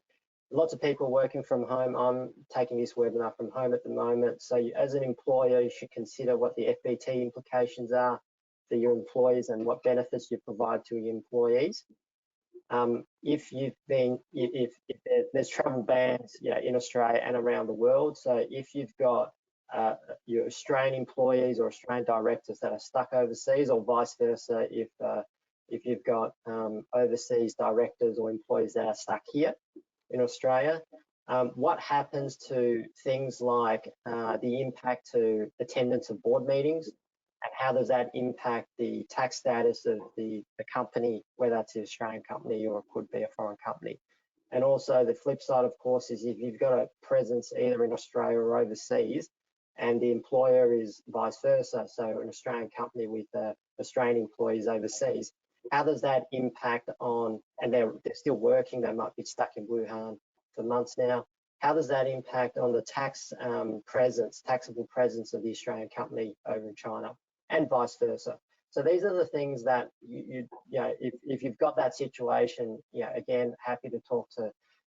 lots of people working from home. I'm taking this webinar from home at the moment. So as an employer, you should consider what the FBT implications are for your employees and what benefits you provide to your employees. if there's travel bans, in Australia and around the world. So if you've got your Australian employees or Australian directors that are stuck overseas, or vice versa, if you've got overseas directors or employees that are stuck here in Australia, what happens to things like the impact to attendance of board meetings, and how does that impact the tax status of the company, whether it's an Australian company or it could be a foreign company? And also the flip side, of course, is if you've got a presence either in Australia or overseas, and the employer is vice versa, so an Australian company with Australian employees overseas, how does that impact on, and they're still working, they might be stuck in Wuhan for months now, how does that impact on the taxable presence of the Australian company over in China, and vice versa? So these are the things that if you've got that situation, again, happy to talk to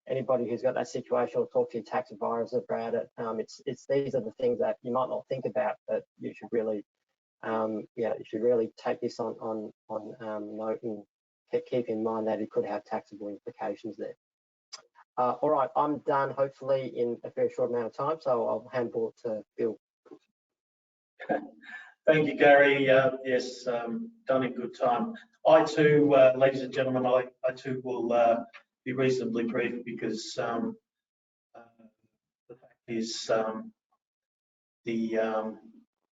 anybody who's got that situation, or talk to your tax advisor about it. These are the things that you might not think about, but you should really, take this on note, and keep in mind that it could have taxable implications there. All right, I'm done, hopefully in a very short amount of time, so I'll hand ball to Bill. Thank you, Gary. Yes, done in good time. I too, ladies and gentlemen, I too will be reasonably brief, because the fact is the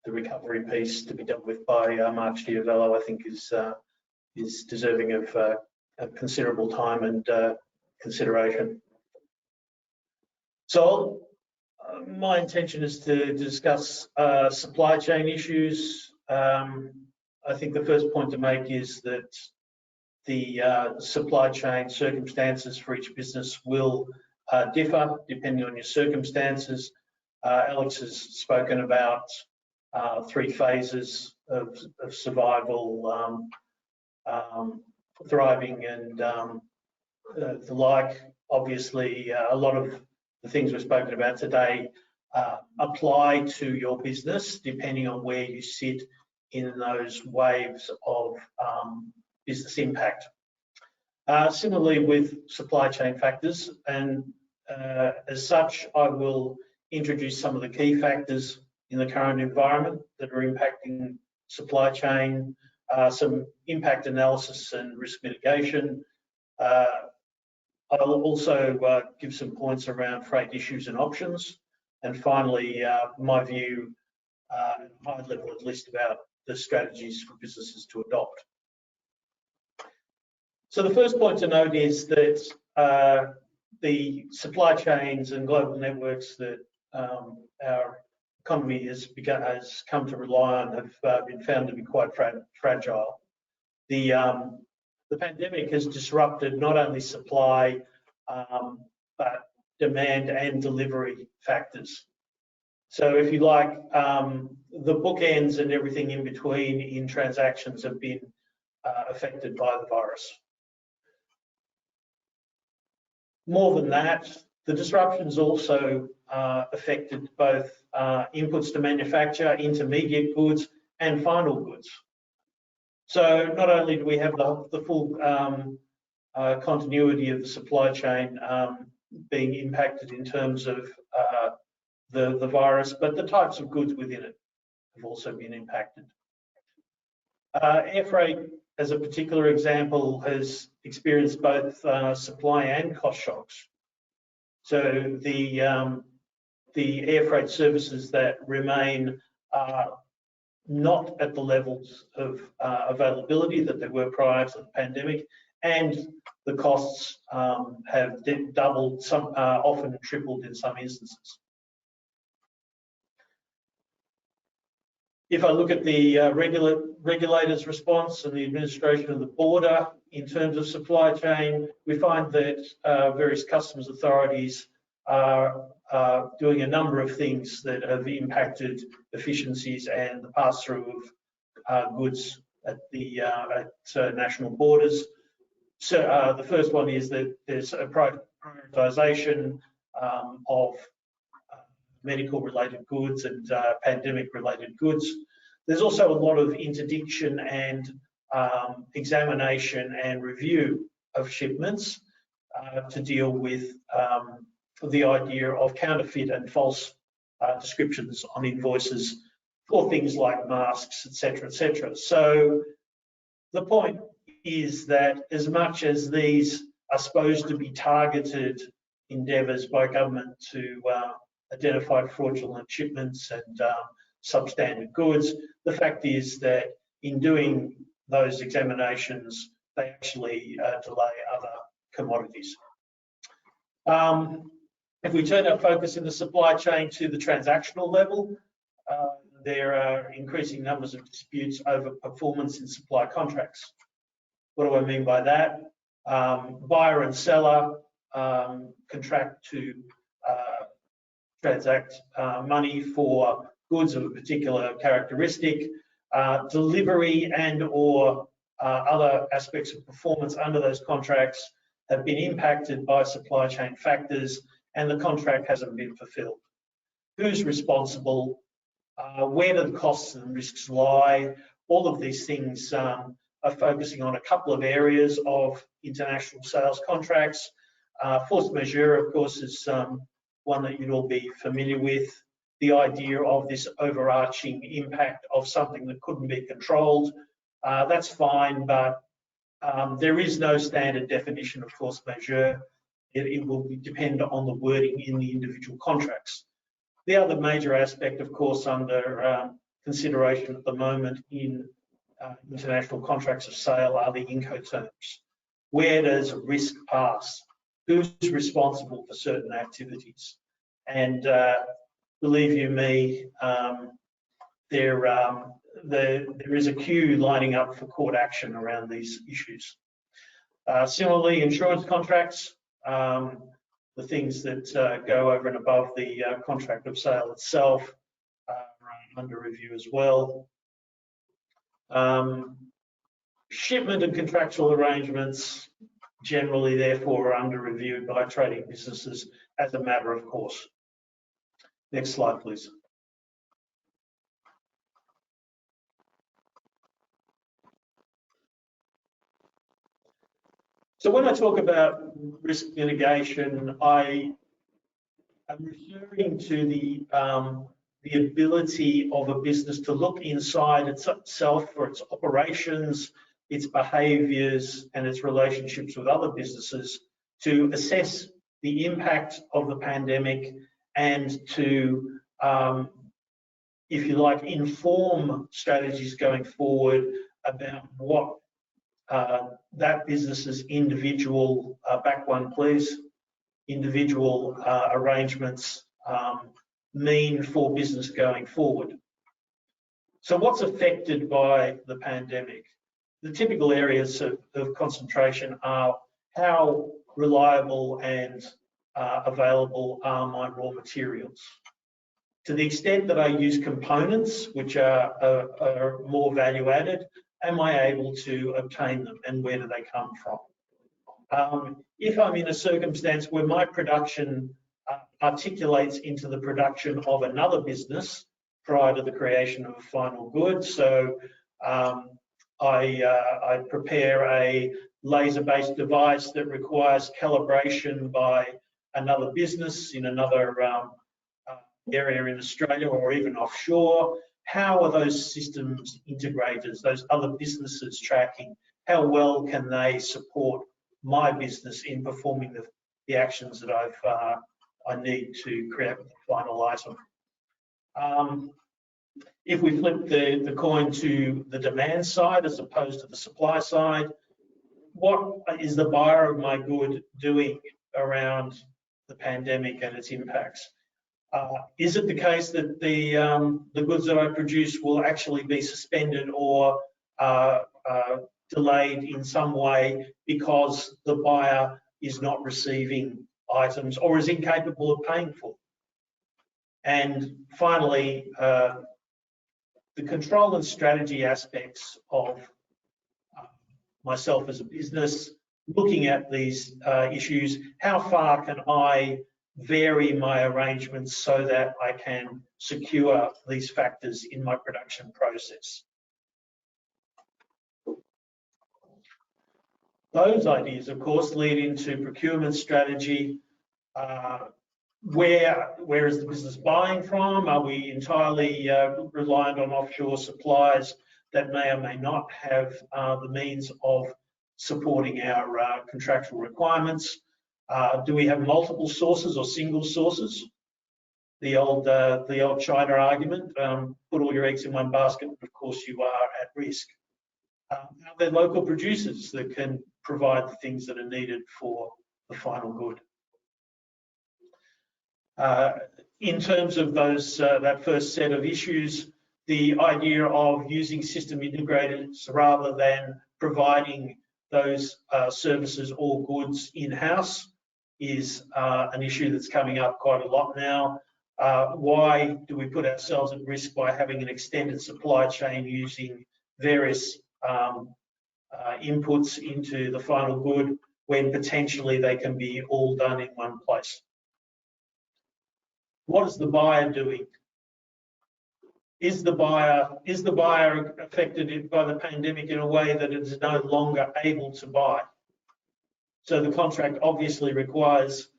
recovery piece to be dealt with by Mark Stiovello, I think, is deserving of considerable time and consideration. So my intention is to discuss supply chain issues. I think the first point to make is that the supply chain circumstances for each business will differ depending on your circumstances. Alex has spoken about 3 phases of survival, thriving, and the like. Obviously, a lot of the things we've spoken about today apply to your business depending on where you sit in those waves of business impact. Similarly with supply chain factors, and as such, I will introduce some of the key factors in the current environment that are impacting supply chain, some impact analysis and risk mitigation. I'll also give some points around freight issues and options, and finally, my view, at a high level at least, about the strategies for businesses to adopt. So the first point to note is that the supply chains and global networks that our economy has come to rely on have been found to be quite fragile. The pandemic has disrupted not only supply, but demand and delivery factors. So if you like, the bookends and everything in between in transactions have been affected by the virus. More than that, the disruptions also affected both inputs to manufacture, intermediate goods, and final goods. So not only do we have the full continuity of the supply chain being impacted in terms of the virus, but the types of goods within it have also been impacted. Air freight, as a particular example, has experienced both supply and cost shocks. So the air freight services that remain are not at the levels of availability that they were prior to the pandemic, and the costs have doubled, often tripled in some instances. If I look at the regulator's response and the administration of the border in terms of supply chain, we find that various customs authorities are doing a number of things that have impacted efficiencies and the pass-through of goods at national borders. So the first one is that there's a prioritisation of medical-related goods and pandemic-related goods. There's also a lot of interdiction and examination and review of shipments to deal with the idea of counterfeit and false descriptions on invoices for things like masks, etc., etc. So the point is that as much as these are supposed to be targeted endeavours by government to identify fraudulent shipments and substandard goods, the fact is that in doing those examinations, they actually delay other commodities. If we turn our focus in the supply chain to the transactional level, there are increasing numbers of disputes over performance in supply contracts. What do I mean by that? Buyer and seller contract to transact money for goods of a particular characteristic. Delivery and or other aspects of performance under those contracts have been impacted by supply chain factors and the contract hasn't been fulfilled. Who's responsible? Where do the costs and risks lie? All of these things are focusing on a couple of areas of international sales contracts. Force majeure, of course, is one that you'd all be familiar with. The idea of this overarching impact of something that couldn't be controlled. That's fine, but there is no standard definition of force majeure. It will depend on the wording in the individual contracts. The other major aspect, of course, under consideration at the moment in international contracts of sale are the Incoterms. Where does risk pass? Who's responsible for certain activities? And believe you me, there is a queue lining up for court action around these issues. Similarly, insurance contracts, the things that go over and above the contract of sale itself are under review as well. Shipment and contractual arrangements generally, therefore, are under review by trading businesses as a matter of course. Next slide, please. So when I talk about risk mitigation, I am referring to the ability of a business to look inside itself for its operations, its behaviours, and its relationships with other businesses to assess the impact of the pandemic and to, if you like, inform strategies going forward about what that business's individual, back one please, individual arrangements mean for business going forward. So what's affected by the pandemic? The typical areas of concentration are how reliable and available are my raw materials. To the extent that I use components which are more value added, am I able to obtain them and where do they come from? If I'm in a circumstance where my production articulates into the production of another business prior to the creation of a final good, so I prepare a laser-based device that requires calibration by another business in another area in Australia or even offshore. How are those systems integrators, those other businesses tracking? How well can they support my business in performing the actions that I need to create the final item? If we flip the coin to the demand side as opposed to the supply side, what is the buyer of my good doing around the pandemic and its impacts? Is it the case that the goods that I produce will actually be suspended or delayed in some way because the buyer is not receiving items or is incapable of paying for them? And finally, the control and strategy aspects of myself as a business, looking at these issues, how far can I vary my arrangements so that I can secure these factors in my production process? Those ideas, of course, lead into procurement strategy. Where is the business buying from? Are we entirely reliant on offshore suppliers that may or may not have the means of supporting our contractual requirements? Do we have multiple sources or single sources? The old China argument, put all your eggs in one basket, of course you are at risk. Are there local producers that can provide the things that are needed for the final good? In terms of those that first set of issues, the idea of using system integrators rather than providing those services or goods in-house is an issue that's coming up quite a lot now. Why do we put ourselves at risk by having an extended supply chain using various inputs into the final good when potentially they can be all done in one place? What is the buyer doing? Is the buyer affected by the pandemic in a way that it is no longer able to buy? So the contract obviously requires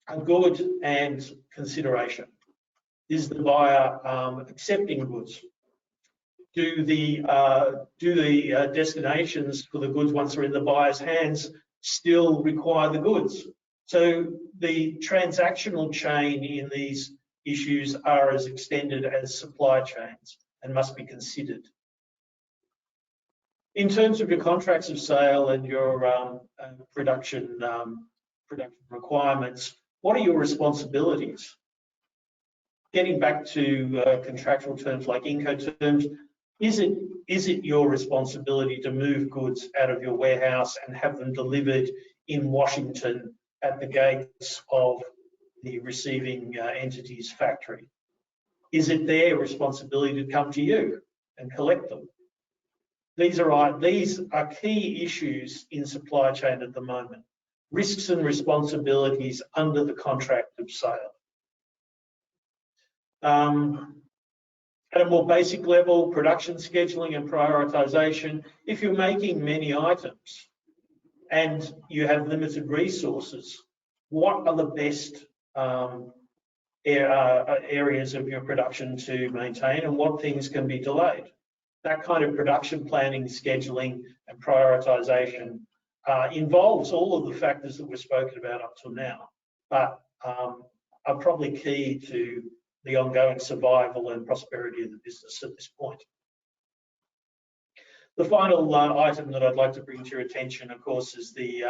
a good and consideration. Is the buyer accepting goods? Do the destinations for the goods once they're in the buyer's hands still require the goods? So the transactional chain in these issues are as extended as supply chains and must be considered. In terms of your contracts of sale and your production requirements, what are your responsibilities? Getting back to contractual terms like Incoterms, is it your responsibility to move goods out of your warehouse and have them delivered in Washington at the gates of the receiving entity's factory? Is it their responsibility to come to you and collect them? These are key issues in supply chain at the moment. Risks and responsibilities under the contract of sale. At a more basic level, production scheduling and prioritization. If you're making many items and you have limited resources, what are the best areas of your production to maintain and what things can be delayed? That kind of production planning, scheduling and prioritization involves all of the factors that we've spoken about up till now, but are probably key to the ongoing survival and prosperity of the business at this point. The final item that I'd like to bring to your attention, of course, is the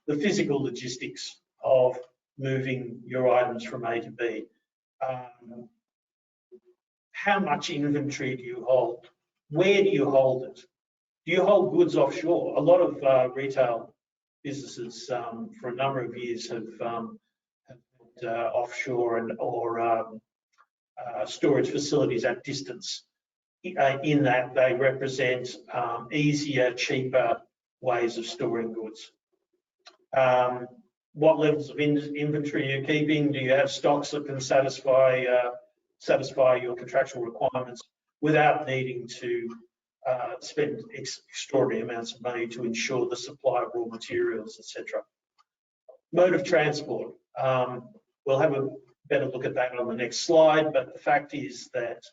physical logistics of moving your items from A to B. How much inventory do you hold? Where do you hold it? Do you hold goods offshore? A lot of retail businesses for a number of years have offshore or storage facilities at distance, in that they represent easier, cheaper ways of storing goods. What levels of inventory are you keeping? Do you have stocks that can satisfy your contractual requirements without needing to spend extraordinary amounts of money to ensure the supply of raw materials, etc.? Mode of transport. We'll have a better look at that on the next slide, but the fact is that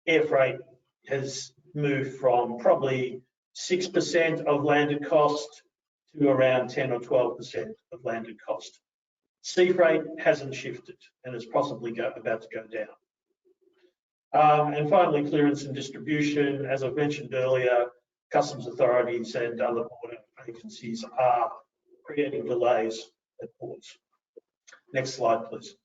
air freight has moved from probably 6% of landed cost to around 10 or 12% of landed cost. Sea freight hasn't shifted and is possibly about to go down. And finally, clearance and distribution. As I've mentioned earlier, customs authorities and other border agencies are creating delays at ports. Next slide, please.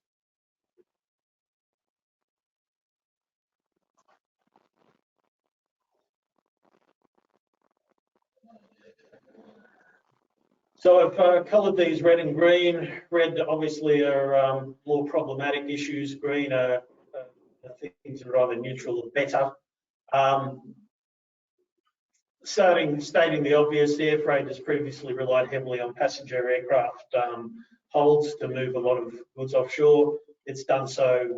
So I've coloured these red and green. Red obviously are more problematic issues. Green are things that are either neutral or better. Stating the obvious, air freight has previously relied heavily on passenger aircraft holds to move a lot of goods offshore. It's done so at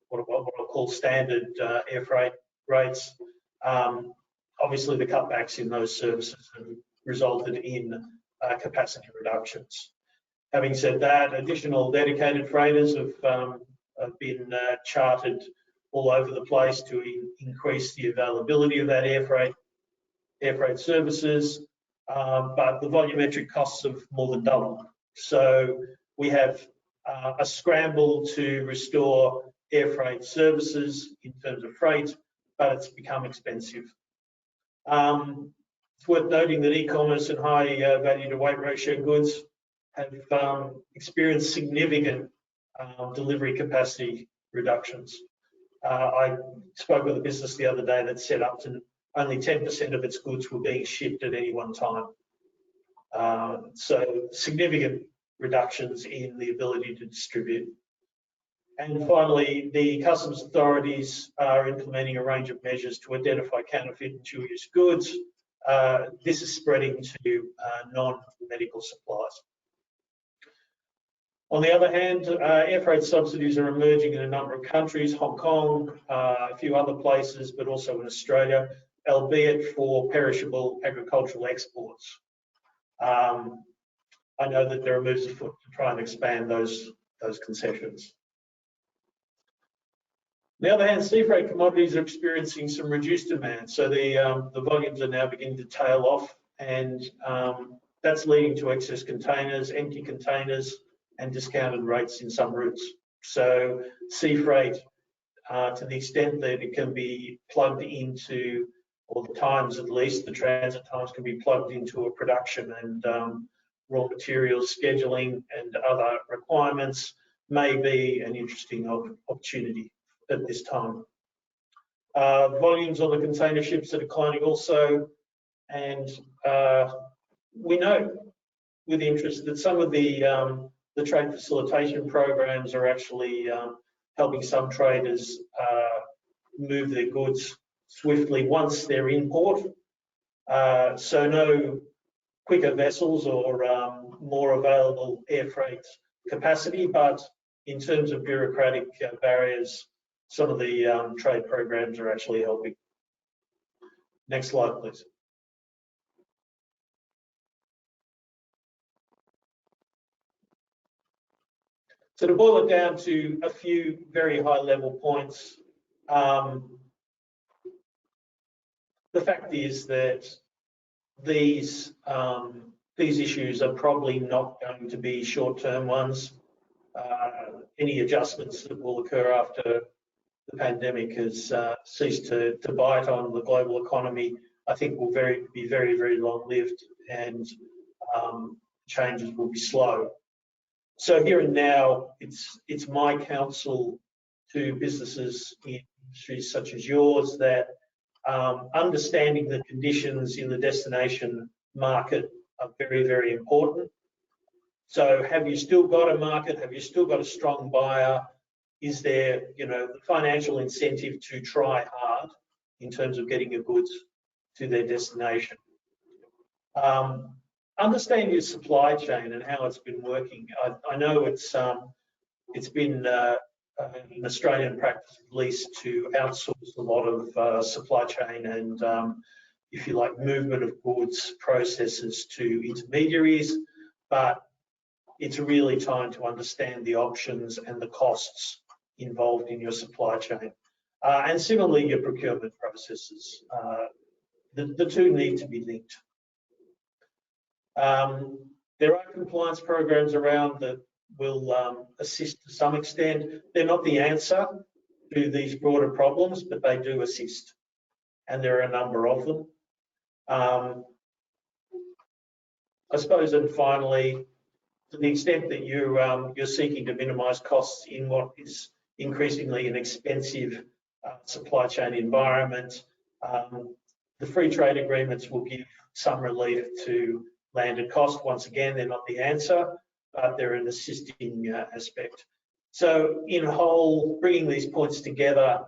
what I'll call standard air freight rates. obviously the cutbacks in those services have resulted in capacity reductions. Having said that, additional dedicated freighters have been chartered all over the place to increase the availability of that air freight services, but the volumetric costs have more than doubled. So we have a scramble to restore air freight services in terms of freight, but it's become expensive. It's worth noting that e-commerce and high value to weight ratio goods have experienced significant delivery capacity reductions. I spoke with a business the other day that said up to only 10% of its goods were being shipped at any one time. So significant reductions in the ability to distribute. And finally, the customs authorities are implementing a range of measures to identify counterfeit and dual-use goods. This is spreading to non-medical supplies. On the other hand, air freight subsidies are emerging in a number of countries, Hong Kong, a few other places, but also in Australia, albeit for perishable agricultural exports. I know that there are moves afoot to try and expand those concessions. On the other hand, sea freight commodities are experiencing some reduced demand, so the volumes are now beginning to tail off, and that's leading to excess containers, empty containers, and discounted rates in some routes. So sea freight, to the extent that it can be plugged into, or the times at least, the transit times can be plugged into a production and raw materials scheduling and other requirements, may be an interesting opportunity at this time. Volumes on the container ships are declining also, and we know with interest that some of the trade facilitation programs are actually helping some traders move their goods swiftly once they're in port. So no quicker vessels or more available air freight capacity, but in terms of bureaucratic barriers, some of the trade programs are actually helping. Next slide, please. So to boil it down to a few very high-level points, the fact is that these issues are probably not going to be short-term ones. Any adjustments that will occur after the pandemic has ceased to bite on the global economy, I think will be very, very long-lived, and changes will be slow. So here and now, it's my counsel to businesses in industries such as yours that understanding the conditions in the destination market are very, very important. So have you still got a market? Have you still got a strong buyer? Is there, the financial incentive to try hard in terms of getting your goods to their destination? Understand your supply chain and how it's been working. I know it's been an Australian practice at least to outsource a lot of supply chain and, if you like, movement of goods processes to intermediaries, but it's really time to understand the options and the costs involved in your supply chain. And similarly, your procurement processes. The two need to be linked. There are compliance programs around that will assist to some extent. They're not the answer to these broader problems, but they do assist, and there are a number of them. I suppose, and finally, to the extent that you're seeking to minimise costs in what is increasingly an expensive supply chain environment, the free trade agreements will give some relief to landed cost. Once again, they're not the answer, but they're an assisting aspect. So in whole, bringing these points together,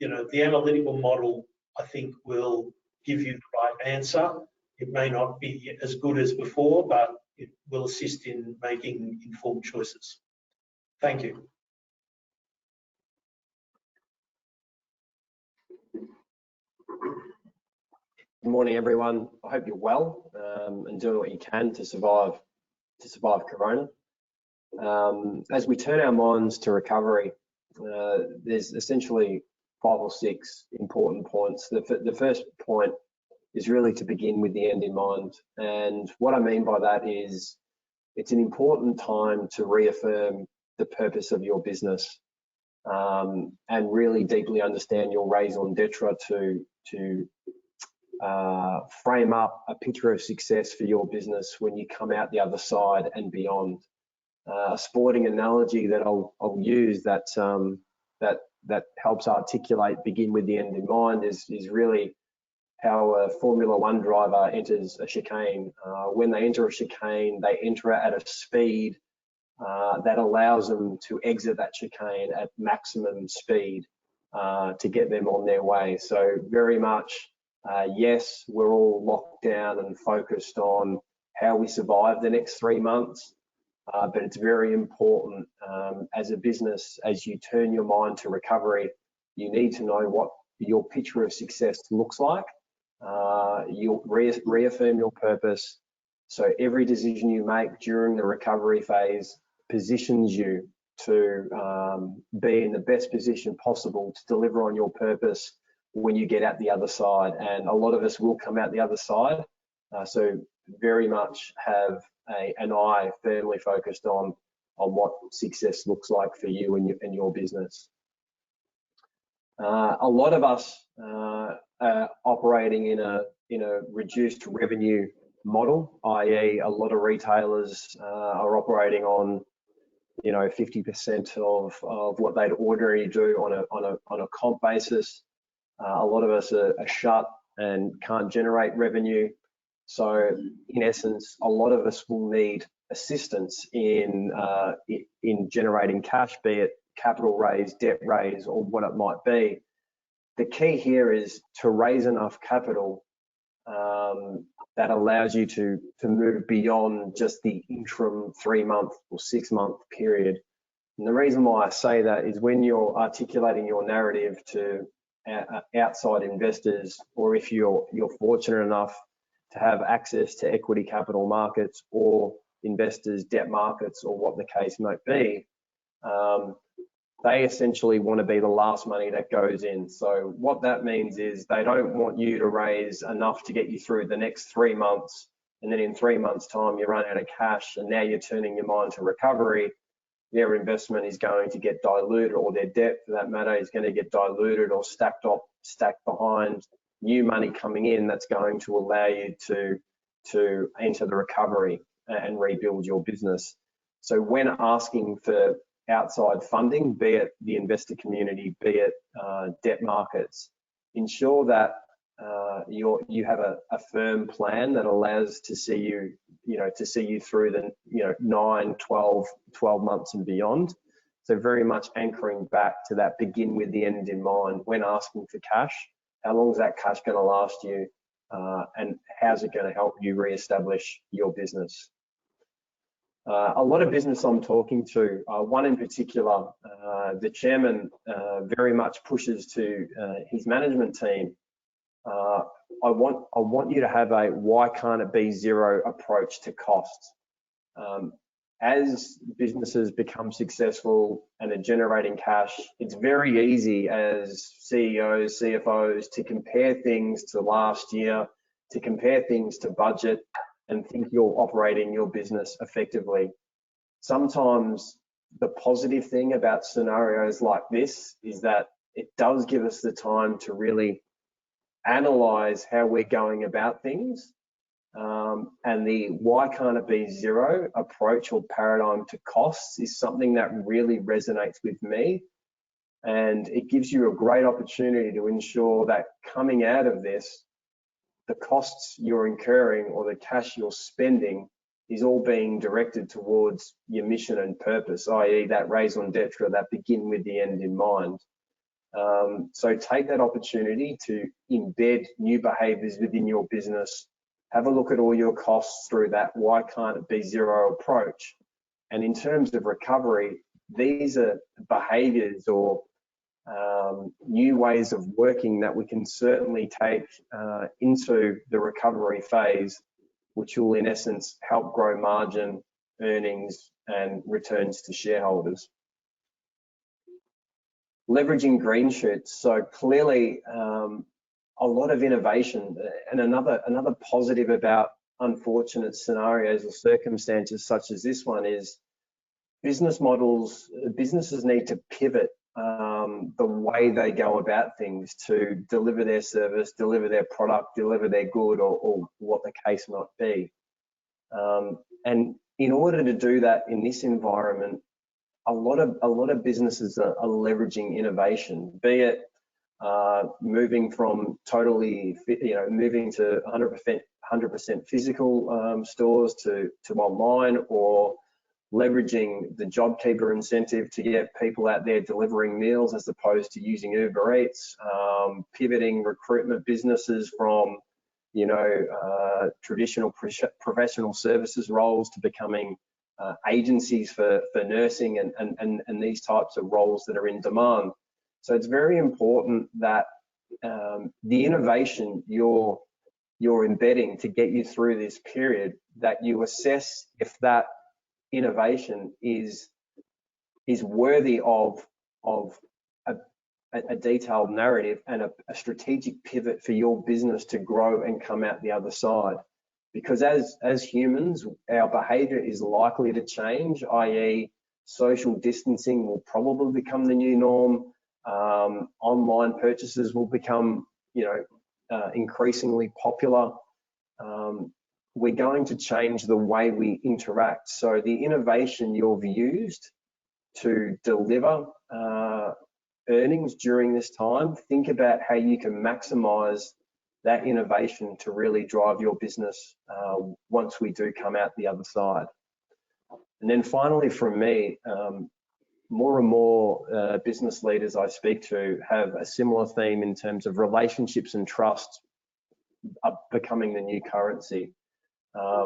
the analytical model, I think, will give you the right answer. It may not be as good as before, but it will assist in making informed choices. Thank you. Good morning, everyone. I hope you're well and doing what you can to survive Corona. As we turn our minds to recovery, there's essentially 5 or 6 important points. The first point is really to begin with the end in mind. And what I mean by that is it's an important time to reaffirm the purpose of your business and really deeply understand your raison d'etre to frame up a picture of success for your business when you come out the other side and beyond. A sporting analogy that I'll use that helps articulate begin with the end in mind is really how a Formula One driver enters a chicane. When they enter a chicane, they enter it at a speed that allows them to exit that chicane at maximum speed to get them on their way. So very much, yes, we're all locked down and focused on how we survive the next 3 months, but it's very important as a business, as you turn your mind to recovery, you need to know what your picture of success looks like. You'll reaffirm your purpose. So every decision you make during the recovery phase positions you to be in the best position possible to deliver on your purpose when you get out the other side. And a lot of us will come out the other side. So very much have an eye firmly focused on what success looks like for you and your business. A lot of us are operating in a reduced revenue model, i.e. a lot of retailers are operating on 50% of what they'd ordinarily do on a comp basis. A lot of us are shut and can't generate revenue. So in essence, a lot of us will need assistance in generating cash, be it capital raise, debt raise, or what it might be. The key here is to raise enough capital that allows you to move beyond just the interim 3-month or 6-month period. And the reason why I say that is when you're articulating your narrative to outside investors, or if you're fortunate enough to have access to equity capital markets or investors, debt markets, or what the case might be, they essentially want to be the last money that goes in. So what that means is they don't want you to raise enough to get you through the next 3 months, and then in 3 months' time you run out of cash, and now you're turning your mind to recovery. Their investment is going to get diluted, or their debt for that matter is going to get diluted or stacked behind new money coming in that's going to allow you to enter the recovery and rebuild your business. So when asking for outside funding, be it the investor community, be it debt markets, ensure that you have a firm plan that allows to see you through the 9, 12 months and beyond. So very much anchoring back to that begin with the end in mind when asking for cash. How long is that cash going to last you, and how's it going to help you reestablish your business? A lot of business I'm talking to, one in particular, the chairman very much pushes to his management team. I want you to have a why can't it be zero approach to costs. As businesses become successful and are generating cash, it's very easy as CEOs, CFOs to compare things to last year, to compare things to budget, and think you're operating your business effectively. Sometimes the positive thing about scenarios like this is that it does give us the time to really analyze how we're going about things. And the why can't it be zero approach or paradigm to costs is something that really resonates with me. And it gives you a great opportunity to ensure that coming out of this, the costs you're incurring or the cash you're spending is all being directed towards your mission and purpose, i.e. that raison d'etre, that begin with the end in mind. So take that opportunity to embed new behaviours within your business. Have a look at all your costs through that why can't it be zero approach. And in terms of recovery, these are behaviours or new ways of working that we can certainly take into the recovery phase, which will in essence help grow margin, earnings and returns to shareholders. Leveraging green shoots. So clearly a lot of innovation, and another positive about unfortunate scenarios or circumstances such as this one is businesses need to pivot the way they go about things to deliver their service, deliver their product, deliver their good, or what the case might be. And in order to do that in this environment, a lot of businesses are leveraging innovation, be it moving from moving to 100% physical stores to online, or leveraging the JobKeeper incentive to get people out there delivering meals as opposed to using Uber Eats, pivoting recruitment businesses from traditional professional services roles to becoming agencies for nursing and these types of roles that are in demand. So it's very important that the innovation you're embedding to get you through this period, that you assess if that innovation is worthy of a detailed narrative and a strategic pivot for your business to grow and come out the other side. Because as humans, our behavior is likely to change, i.e. social distancing will probably become the new norm. Online purchases will become, increasingly popular. We're going to change the way we interact. So the innovation you've used to deliver earnings during this time, think about how you can maximize that innovation to really drive your business once we do come out the other side. And then finally from me, more and more business leaders I speak to have a similar theme in terms of relationships and trust are becoming the new currency.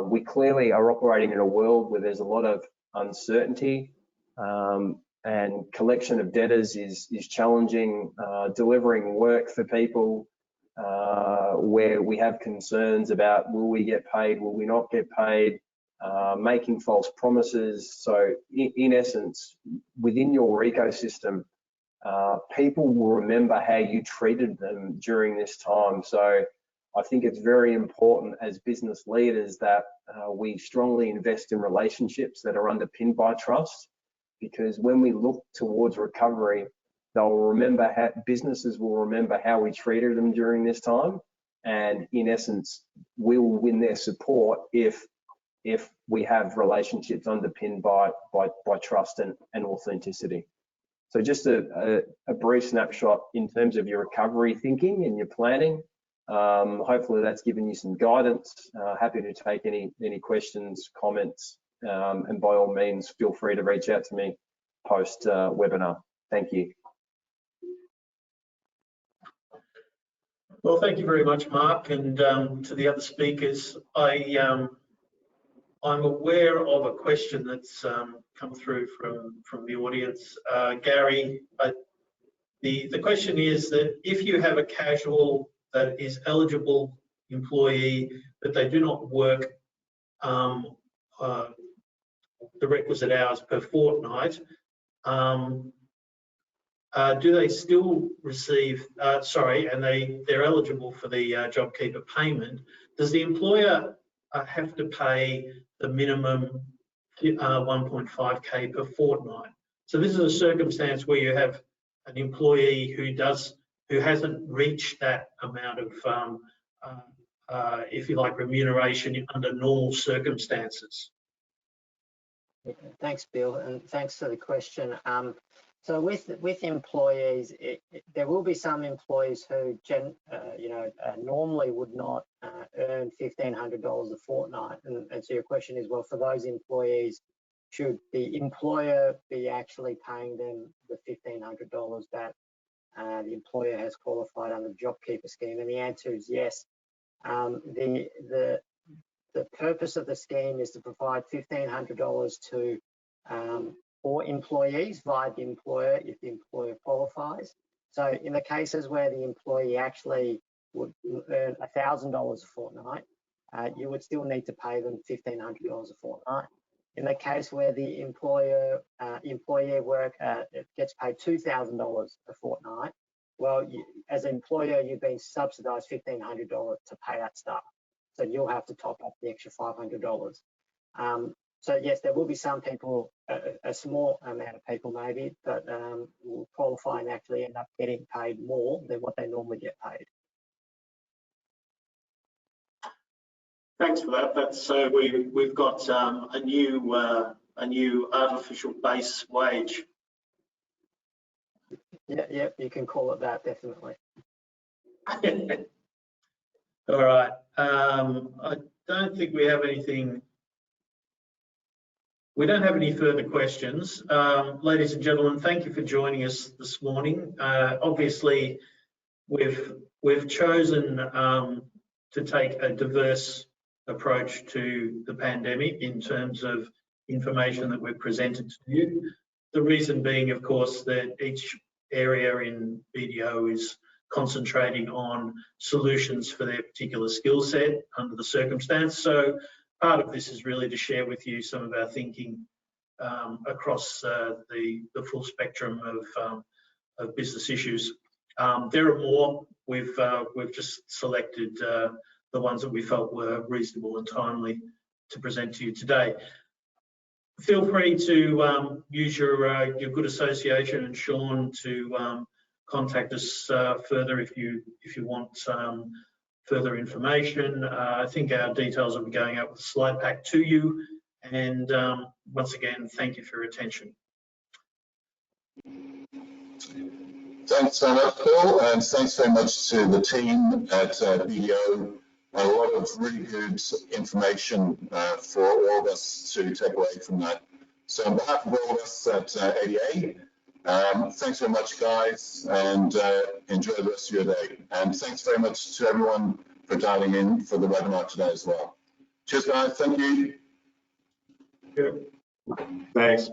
We clearly are operating in a world where there's a lot of uncertainty, and collection of debtors is challenging. Delivering work for people where we have concerns about will we get paid, will we not get paid, making false promises. So in essence, within your ecosystem, people will remember how you treated them during this time. So I think it's very important as business leaders that we strongly invest in relationships that are underpinned by trust, because when we look towards recovery, businesses will remember how we treated them during this time, and in essence, we will win their support if we have relationships underpinned by trust and authenticity. So just a brief snapshot in terms of your recovery thinking and your planning. Hopefully that's given you some guidance. Happy to take any questions, comments, and by all means, feel free to reach out to me post webinar. Thank you. Well, thank you very much, Mark, and to the other speakers. I'm aware of a question that's come through from the audience. Gary, the question is that if you have a casual that is eligible employee, but they do not work the requisite hours per fortnight, do they still receive, and they're eligible for the JobKeeper payment, does the employer have to pay the minimum 1.5K per fortnight? So this is a circumstance where you have an employee who hasn't reached that amount of, if you like, remuneration under normal circumstances. Thanks, Bill, and thanks for the question. So with employees, there will be some employees who normally would not earn $1,500 a fortnight, and so your question is, well, for those employees, should the employer be actually paying them the $1,500 that the employer has qualified under the JobKeeper scheme? And the answer is yes. The purpose of the scheme is to provide $1,500 to for employees via the employer if the employer qualifies. So in the cases where the employee actually would earn $1,000 a fortnight, you would still need to pay them $1,500 a fortnight. In the case where the employee work gets paid $2,000 a fortnight, well, as an employer, you've been subsidised $1,500 to pay that staff. So you'll have to top up the extra $500. So yes, there will be some people, a small amount of people maybe, that will qualify and actually end up getting paid more than what they normally get paid. Thanks for that. That's so we've got a new artificial base wage. Yeah, you can call it that, definitely. All right. I don't think we have anything. We don't have any further questions. Ladies and gentlemen, thank you for joining us this morning. Obviously, we've chosen to take a diverse approach to the pandemic in terms of information that we've presented to you. The reason being, of course, that each area in BDO is concentrating on solutions for their particular skill set under the circumstance. So part of this is really to share with you some of our thinking across the full spectrum of business issues. There are more. We've just selected the ones that we felt were reasonable and timely to present to you today. Feel free to use your good association and Sean to contact us further if you want further information. I think our details will be going out with a slide pack to you. And once again, thank you for your attention. Thanks very much, Bill, and thanks very much to the team at BDO. A lot of really good information for all of us to take away from that. So on behalf of all of us at ADA, thanks very much, guys, and enjoy the rest of your day. And thanks very much to everyone for dialing in for the webinar today as well. Cheers, guys. Thank you. Thanks.